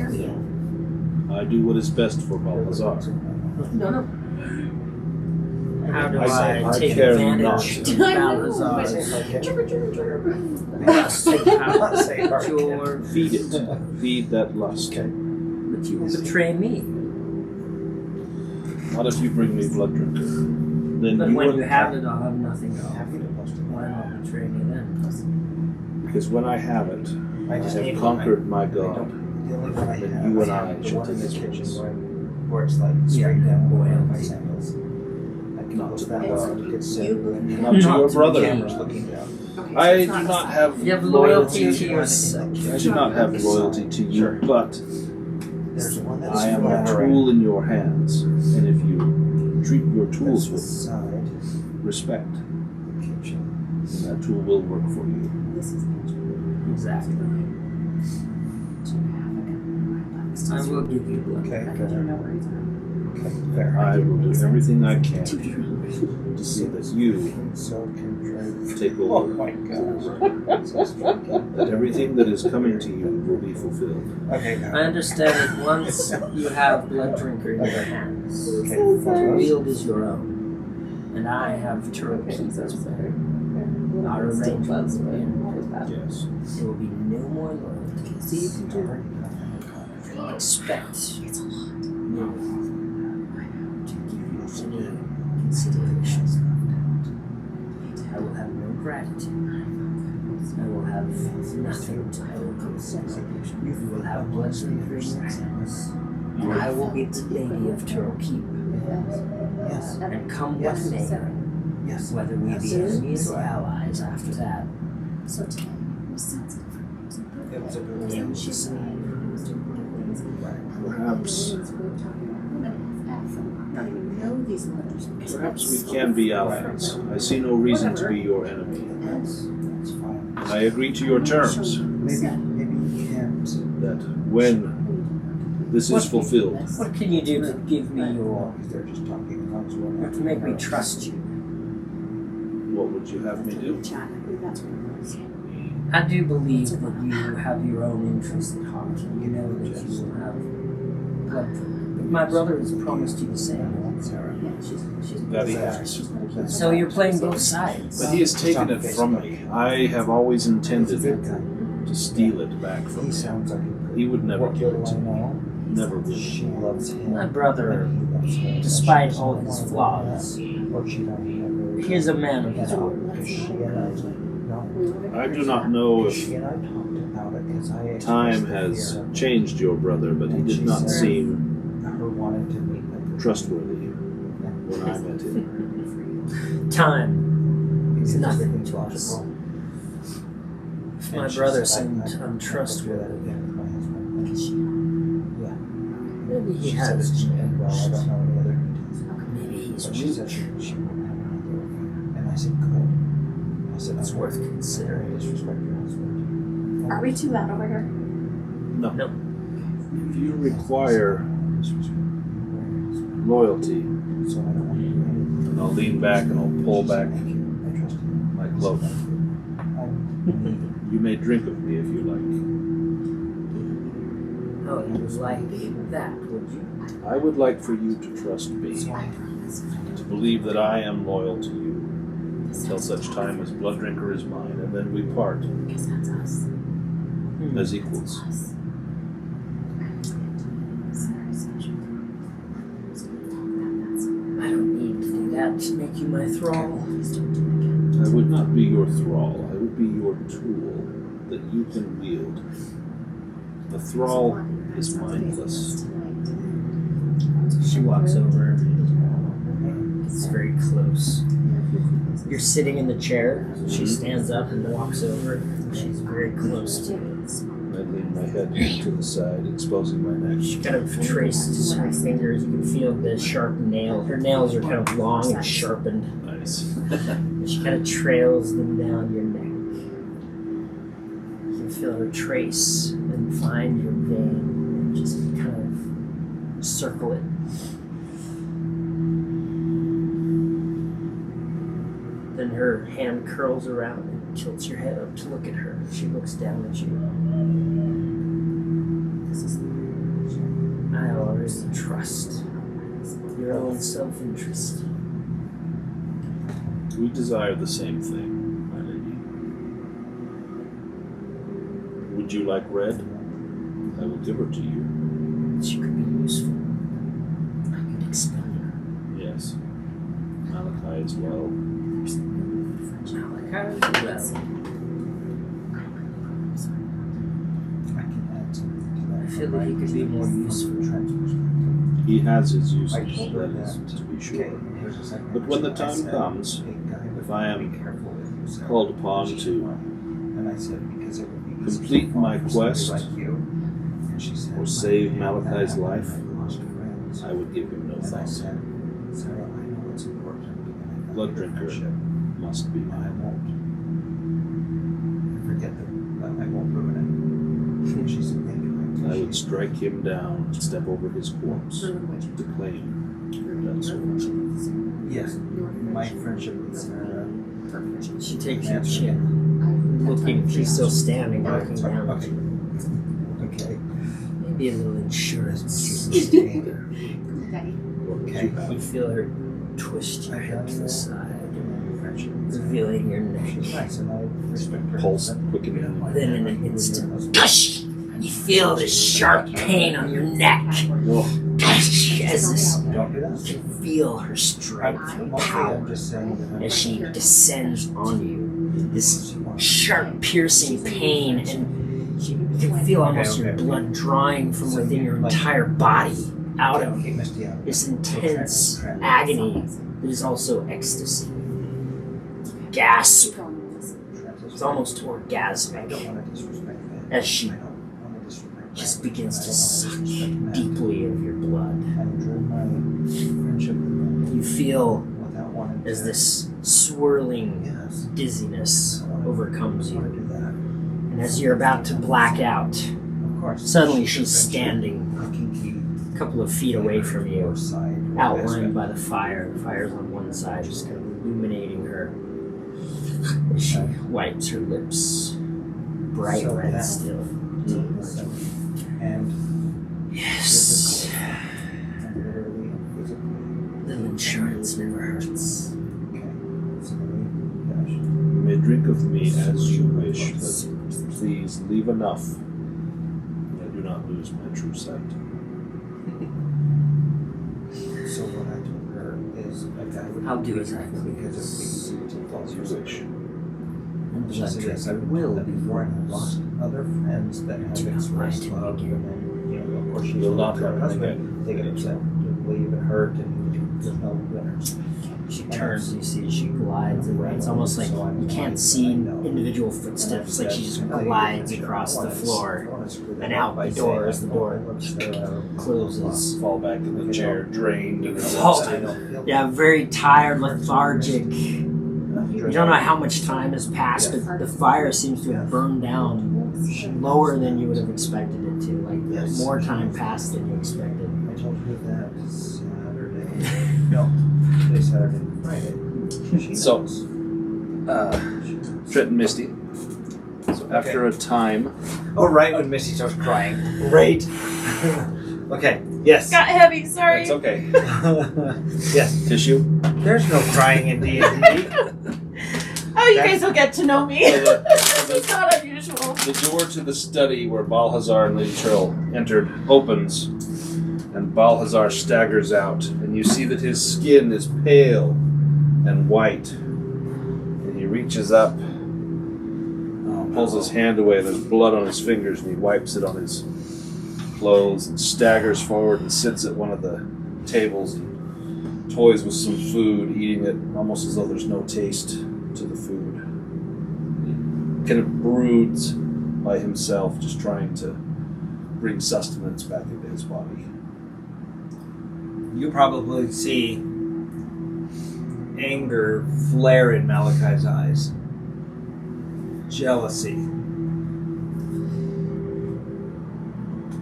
I do what is best for Bhal-hazar. No. How do I I take care advantage of Bhal-hazar's lust and power? Your, Feed it. Feed that lust. but you will betray me. Not if you bring me blood drinker. Then But you when would you have it, I'll have nothing else. Happy to post it. Why not betray me then? Because when I have it, I just need have one. conquered my I God. don't- The only one I Then have, you and I have the should one in take the his kitchen place. where it's like straight down boiled. my sandals. I can Not post to that the God. God. You could sit and Not to your brother. cameras looking down. I do not have You have loyalty to I yourself. do not have loyalty to you, but There's one that's I am a tool in your hands. And if you treat your tools with side respect, kitchen. then that tool will work for you. Exactly. I will give you blood. Okay, I fair. don't know where he's at. Okay, fair. I will do everything I can to see that you So can try. take Oh over. my gosh. That everything that is coming to you will be fulfilled. Okay, I understand that once you have Blood Drinker in your hands, Okay, the wield is your own. And I have Tearle Keep as well. Our arrangement will be Yes. there will be no more loyalty. So you can do it. Expect me to give you any considerations. I will have no gratitude. I will have nothing to consider. You will have Blood Drinker in your hands. And I will be the Lady of Tearle Keep. Yes. And come what may, Yes. whether we be enemies or allies after that, So today was sensitive for me. It was a good you will decide. Perhaps These mothers. Perhaps we can be allies. I see no reason to be your enemy. That's fine. And I agree to your terms Maybe you can't. that when this is fulfilled, What can you do to give me your, Because they're just talking. or to make me trust you? what would you have me do? I do believe that you have your own interest at heart, and you know that you will have blood. But my brother has promised you the same, Sarah. That he has. So you're playing both sides. But he has taken it from me. I have always intended to steal it back from He him. sounds like He would never what give do it I to me. know? Never will. She loves him. My brother, He loves her. despite She all doesn't his wanna do flaws, that, or she don't ever- he's a man of his word. Because she and I no. I do not know if She and I talked about it because I expressed time the has fear changed your brother, but he And did she not said- seem her wanting to meet like trustworthy when I met him. Time. It's nothing everything's to us. logical. If And my she brother said, seemed I do that untrustworthy, again with my husband. Yeah. maybe he She said has it didn't end well. I changed. don't know any other details. Maybe he's But she weak. said she wouldn't have another affair. And I said, good. I said, It's I'm worth not considering. disrespect your husband. Are we too loud over here? No. No. If you require loyalty, So I don't want to do anything. and I'll lean back and I'll pull back Thank you. I trust you. my cloak. You may drink of me if you like. Oh, you would like that, would you? I would like for you to trust me, to believe that I am loyal to you until such time as Blood Drinker is mine, and then we part Because that's us. as equals. Us. I don't need to do that to make you my thrall. I would not be your thrall, I would be your tool that you can wield. The thrall is mindless. She walks over. It's very close. You're sitting in the chair. She stands up and walks over. She's very close to you. I lean my head to the side, exposing my neck. She kind of traces her fingers. You can feel the sharp nail. Her nails are kind of long and sharpened. Nice. She kind of trails them down your neck. You can feel her trace and find your vein and just kind of circle it. Then her hand curls around and tilts your head up to look at her. She looks down at you. I always trust your own self-interest. We desire the same thing, my lady. Would you like red? I will give her to you. She could be useful. I could expel her. Yes. Malachi as well. Malachi as well. I can add something to that. I feel that he could be more useful. He has his uses, I told her that is that. to be Okay, sure. here's the second But when the question. I time said, comes, "Hey, guy, if I am be careful with you, Sarah." called upon She to said, "Why?" And I said, because it would be easy complete to fall my for somebody quest like you. And she said, or save "When that Malachi's happened, life, I lost friends." I would give him no And I thought. said, Sarah, I know it's important. And I Blood value your drinker friendship, must be and I mine. won't. I forget that I won't I would strike him down and step over his corpse to claim your done so. Yes, my friendship with Sarah. She takes your chin, looking. She's still standing, looking down. Okay. Maybe a little insurance. Okay. You feel her twist your head to the side, Friendship. revealing your neck. She's nice, and I respect her. Pulse quickening. Then in an instant, gush! You feel this sharp pain on your neck. Gush! As this, Don't do that. you can feel her strength and I'm power just saying that as she descends on you. This sharp, piercing pain, and you can feel almost your blood drawing from within your entire body out of Okay, Misty, out. this intense agony that is also ecstasy. Gasp. It's almost I don't orgasmic want to disrespect that. as she I don't want to disrespect that. just begins I to don't suck want to disrespect that. deeply of your blood. I enjoy my friendship with them You feel without wanting to. as this swirling Yes. dizziness overcomes I want to you. do that. And as you're about to black out, Of course. suddenly she's standing I can keep a couple of feet away from you, your side. outlined by the fire. The fire's on one side, just kind of illuminating her as she wipes her lips, bright So red that- still. And Yes, and literally and physically. little insurance never hurts. Okay. So let me finish. You may drink of me as you wish, but please leave enough that I do not lose my true sight. So what I told her is like I would I'll do as I because if we As you wish. and she said yes I will before I have lost other friends that have expressed love and then of course she You'll will not not her hurt husband they get upset leave and hurt and there's no winners. She turns, you see, she glides away. It's almost like you can't see individual footsteps, like she just glides across the floor and out the door as the door closes. Fall back in the chair, drained and Fall- exhausted. Yeah, very tired, lethargic. You don't know how much time has passed, but the fire seems to have burned down lower than you would have expected it to. Like more time passed than you expected. I told her that Saturday. No, today's Saturday, Friday. She So- knows. Trent and Misty. So after a time, Oh, right when Misty starts crying. Great. Okay. Yes. Got heavy, sorry. it's okay. Yes. Tissue. There's no crying in D&D. Oh, you guys will get to know me. This is not unusual. The door to the study where Bhal-hazar and Lady Tearle entered opens, and Bhal-hazar staggers out, and you see that his skin is pale and white. And he reaches up, pulls his hand away, there's blood on his fingers, and he wipes it on his clothes and staggers forward and sits at one of the tables and toys with some food, eating it almost as though there's no taste to the food. He kind of broods by himself, just trying to bring sustenance back into his body. You probably see anger flare in Malachi's eyes. Jealousy.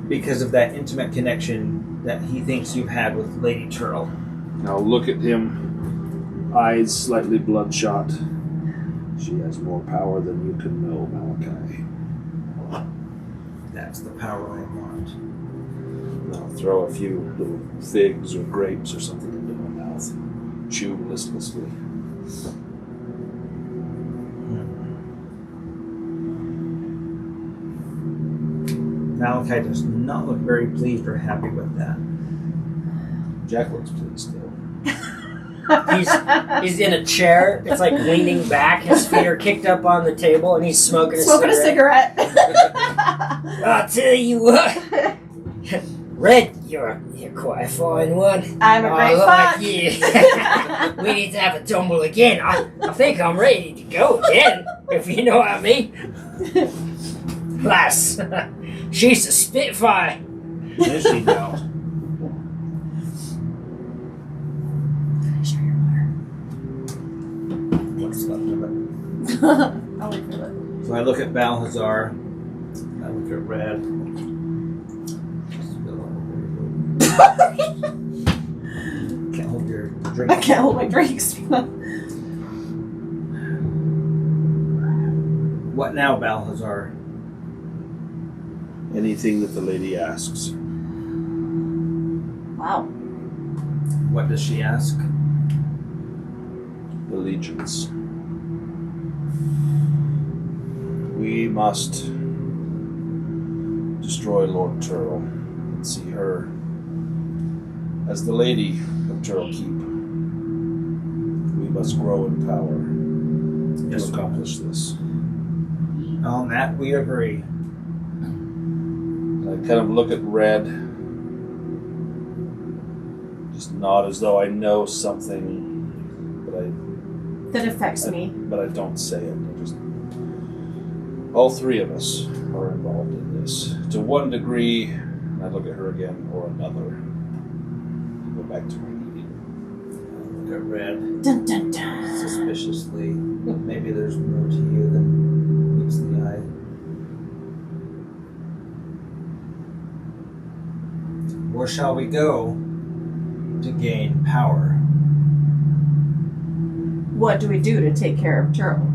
Because of that intimate connection that he thinks you've had with Lady Tearle. Now look at him, eyes slightly bloodshot. She has more power than you can know, Malachi. That's the power I want. I'll throw a few little figs or grapes or something into my mouth. Chew listlessly. Malachi does not look very pleased or happy with that. Jack looks pleased still. He's in a chair. It's like leaning back. His feet are kicked up on the table, and he's smoking a Smoking a cigarette. I'll tell you what. Red, you're quite a fine one. I'm a great like fuck. you. We need to have a tumble again. I think I'm ready to go again, if you know what I mean. Lass, she's a spitfire. Does she know? What's left of it? I'll wait for that. So I look at Bhal-hazar. I look at Red. Can't hold your drink. I can't hold my drinks. What now, Bhal-hazar? Anything that the lady asks. Wow. What does she ask? Allegiance. We must destroy Lord Tearle and see her as the Lady of Tearle Keep. We must grow in power Yes, to accomplish this. On that, we agree. I kind of look at Red, just nod as though I know something, That affects me. but I don't say it. All three of us are involved in this. To one degree, I look at her again, or another. Go back to my meeting. Look at Red Dun dun dun. suspiciously. Maybe there's more to you than meets the eye. Where shall we go to gain power? What do we do to take care of Tearle?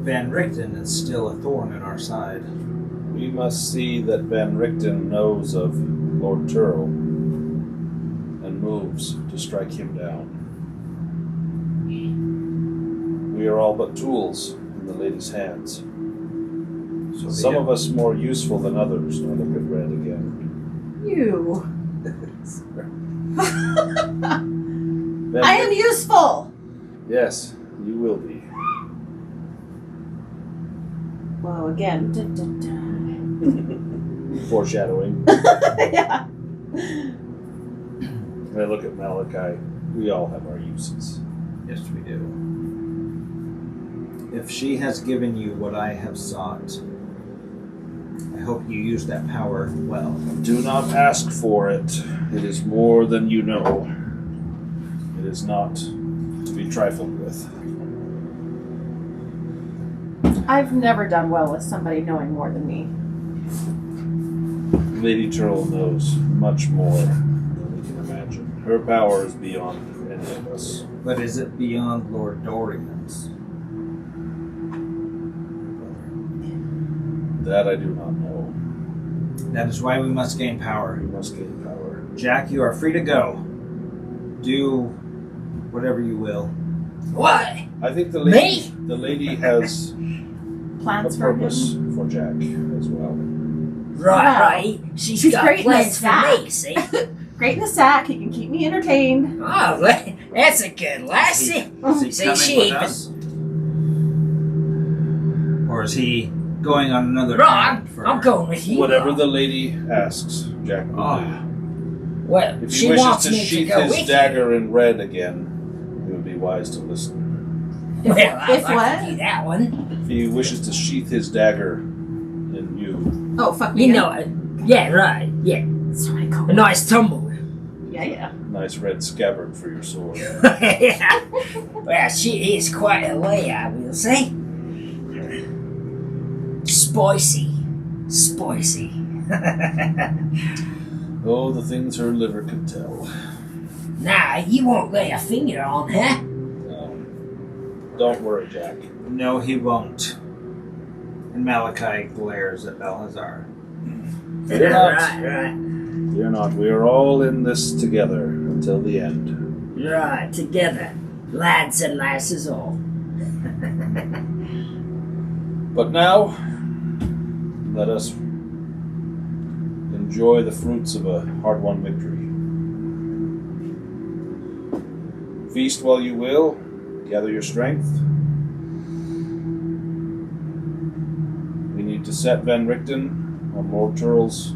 Van Richten is still a thorn in our side. We must see that Van Richten knows of Lord Tearle and moves to strike him down. We are all but tools in the lady's hands. So Some of us more useful than others. I look at Red again. You. Van I am useful. Yes, you will be. Well, again. Dun, dun, dun. Foreshadowing. Yeah. I look at Malachi. We all have our uses. Yes, we do. If she has given you what I have sought, I hope you use that power well. Do not ask for it. It is more than you know. It is not to be trifled with. I've never done well with somebody knowing more than me. Lady Tearle knows much more than we can imagine. Her power is beyond any of us. But is it beyond Lord Dorian's? That I do not know. That is why we must gain power. We must gain power. Jack, you are free to go. Do whatever you will. What? I think the lady has a Plans for purpose him. for Jack as well. Right, Wow. right. She's She's got great in the plans for sack. me, see? Great in the sack. He can keep me entertained. Oh, that's a good lassie. Is he See, coming she with even- us? Or is he going on another Right, errand for I'm going with you. Whatever the lady asks, Jack will Oh. do. Well, If she he wants wishes to me to sheath go his with dagger in red again, it would be wise to listen. you. Well, I'd If like what? to do that one. If he wishes to sheath his dagger in you, Oh, fuck me. You know, yeah, right, yeah. Sorry, Cole. A nice tumble. Yeah, yeah. nice red scabbard for your sword. Yeah. Well, she is quite a lay, I will say. Spicy. Spicy. Oh, the things her liver could tell. Nah, you won't lay a finger on her. No. Don't worry, Jack. No, he won't. And Malachi glares at Bhal-hazar. Fear not. Right. Fear not. We are all in this together until the end. Right, together. Lads and lasses all. But now, let us enjoy the fruits of a hard-won victory. Feast while you will. Gather your strength. We need to set Van Richten on Lord Tearle's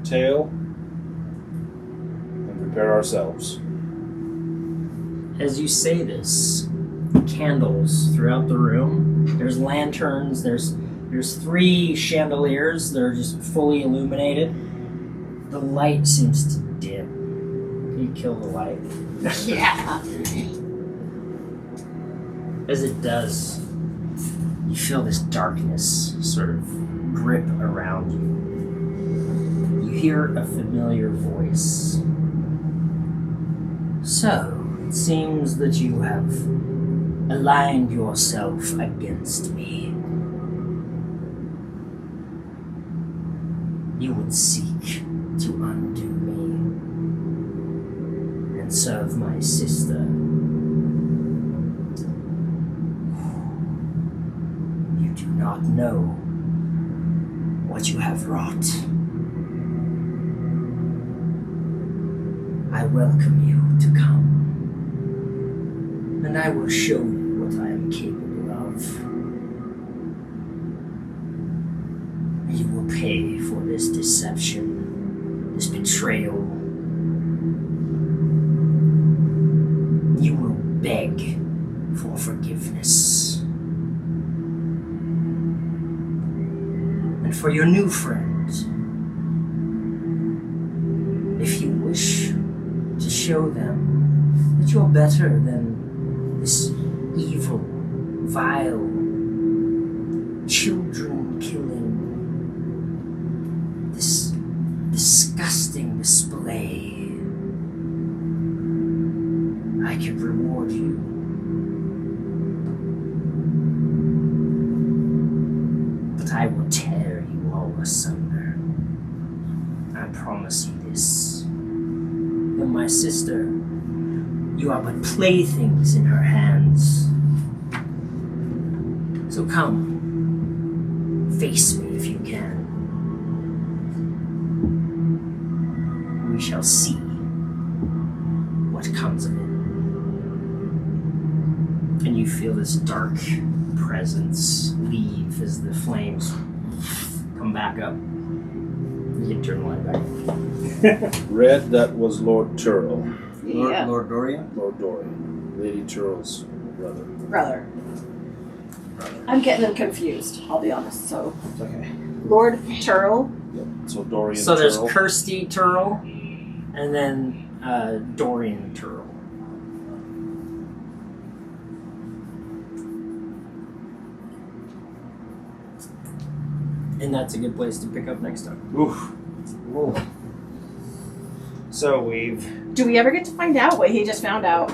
tail and prepare ourselves. As you say this, candles throughout the room. There's lanterns. There's 3 chandeliers that are just fully illuminated. The light seems to dim. Can you kill the light? Yeah. As it does, you feel this darkness sort of grip around you. hear a familiar voice. So, it seems that you have aligned yourself against me. You would seek to undo me and serve my sister. You do not know what you have wrought. I welcome you to come, and I will show you what I am capable of. You will pay for this deception, this betrayal. You will beg for forgiveness. And for your new friends, if you wish to show them that you're better than this evil, vile, children-killing, this disgusting display, I can reward you. But I will tear you all asunder. I promise you this. And my sister, you are but playthings in her hands. So come, face me if you can. We shall see what comes of it. And you feel this dark presence leave as the flames come back up. You can turn the light back. Red, that was Lord Tearle. Yeah. Lord Dorian? Lord Dorian. Lady Tearle's brother. Brother. I'm getting them confused, I'll be honest. So, It's okay. Lord Tearle. Yep. So Dorian So there's Tearle. Kersti Tearle, and then Dorian Tearle. And that's a good place to pick up next time. Oof. So we've Do we ever get to find out what he just found out?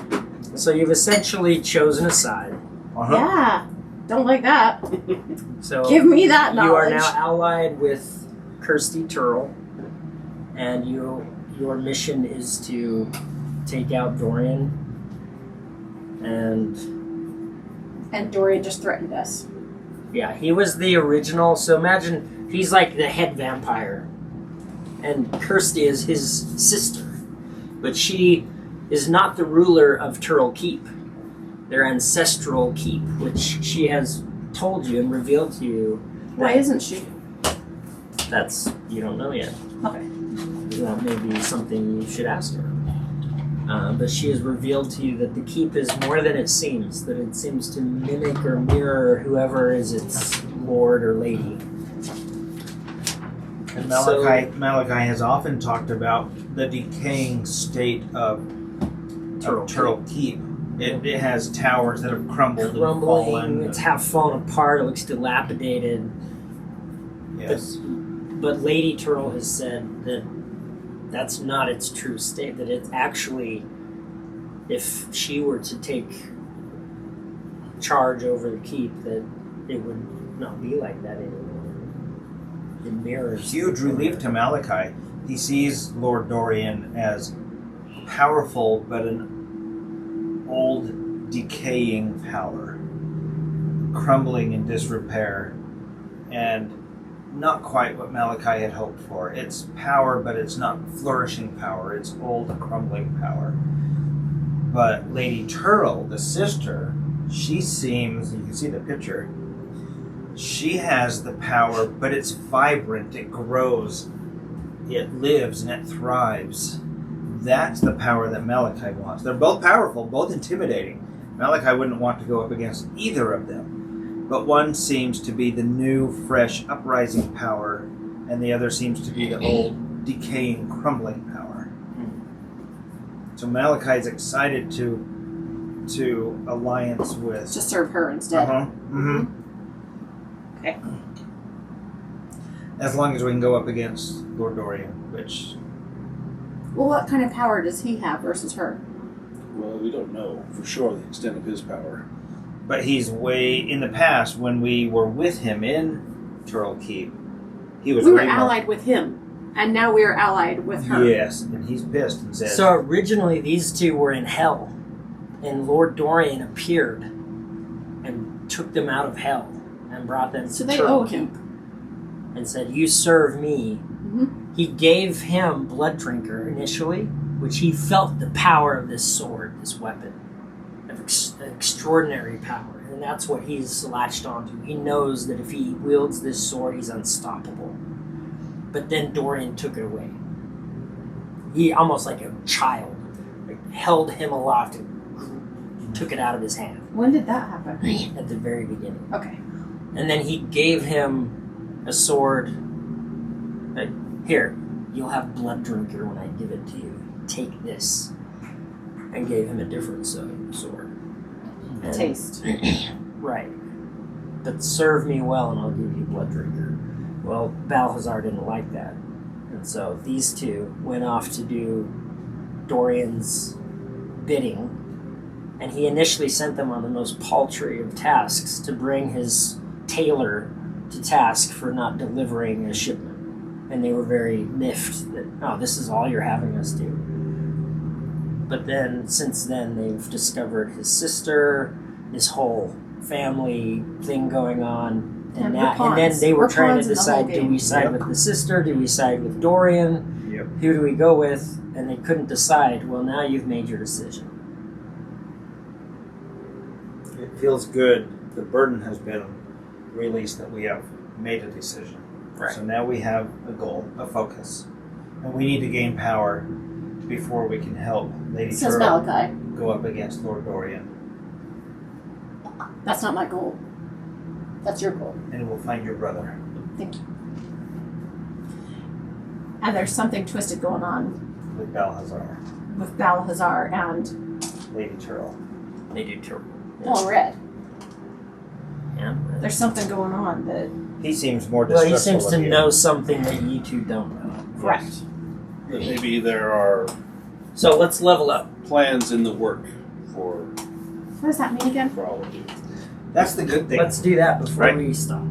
So you've essentially chosen a side. Yeah. Don't like that. So Give me that knowledge. you are now allied with Kersti Tearle, and your mission is to take out Dorian. And Dorian just threatened us. Yeah, he was the original. So imagine he's like the head vampire, and Kersti is his sister, but she is not the ruler of Tearle Keep, their ancestral keep, which she has told you and revealed to you. Why isn't she? That's you don't know yet. Okay. That may be something you should ask her. But she has revealed to you that the keep is more than it seems, that it seems to mimic or mirror whoever is its lord or lady. And Malachi has often talked about the decaying state of Tearle Keep. It has towers that have crumbled and Crumbling, fallen. it's half fallen apart, it looks dilapidated. Yes. But Lady Tearle has said that that's not its true state, that it's actually, if she were to take charge over the keep, that it would not be like that anymore. It mirrors. Huge relief to Malachi. He sees Lord Dorian as powerful, but an old, decaying power, crumbling in disrepair, and not quite what Malachi had hoped for. It's power, but it's not flourishing power. It's old, crumbling power. But Lady Tearle, the sister, she seems, you can see the picture, she has the power, but it's vibrant, it grows, it lives, and it thrives. That's the power that Malachi wants. They're both powerful, both intimidating. Malachi wouldn't want to go up against either of them. But one seems to be the new, fresh, uprising power, and the other seems to be the old, decaying, crumbling power. So Malachi's excited to alliance with... To serve her instead. Mm-hmm. Okay. As long as we can go up against Lord Dorian, which Well, what kind of power does he have versus her? Well, we don't know for sure the extent of his power. but he's way in the past when we were with him in Tearle Keep. He was We were way more- allied with him, and now we are allied with her. Yes, and he's pissed and says, So originally these two were in hell, and Lord Dorian appeared and took them out of hell and brought them So to they Tearle owe Keep him. and said, "You serve me." Mhm. He gave him Blood Drinker initially, which he felt the power of this sword, this weapon, of extraordinary power, and that's what he's latched onto. He knows that if he wields this sword, he's unstoppable. But then Dorian took it away. He, almost like a child, held him aloft and took it out of his hand When did that happen? at the very beginning. Okay. And then he gave him a sword. Like, here, you'll have Blood Drinker when I give it to you. Take this. And gave him a different sword. And- Taste. Right. But serve me well and I'll give you Blood Drinker. Well, Bhal-hazar didn't like that. And so these two went off to do Dorian's bidding. And he initially sent them on the most paltry of tasks to bring his tailor to task for not delivering a shipment. And they were very miffed that, oh, this is all you're having us do. But then, since then, they've discovered his sister, this whole family thing going on. And, Yeah, we're and then pawns. they were We're trying pawns to in the whole decide, do game. we side Yep. with the sister? Do we side with Dorian? Yep. Who do we go with? And they couldn't decide. Well, now you've made your decision. it feels good. The burden has been released that we have made a decision. Right. So now we have a goal, a focus. And we need to gain power before we can help Lady Says Tearle Malachi. go up against Lord Dorian. That's not my goal. That's your goal. And we'll find your brother. Thank you. And there's something twisted going on With Bhal-hazar, with Bhal-hazar and Lady Tearle. They do too. Paul Red. Yeah. There's something going on that. He seems more Well, distrustful he seems to of you. know something that you two don't know. Correct. But maybe there are So let's level up. plans in the work for What does that mean again? all of you. That's the good thing. Let's do that before Right. we stop.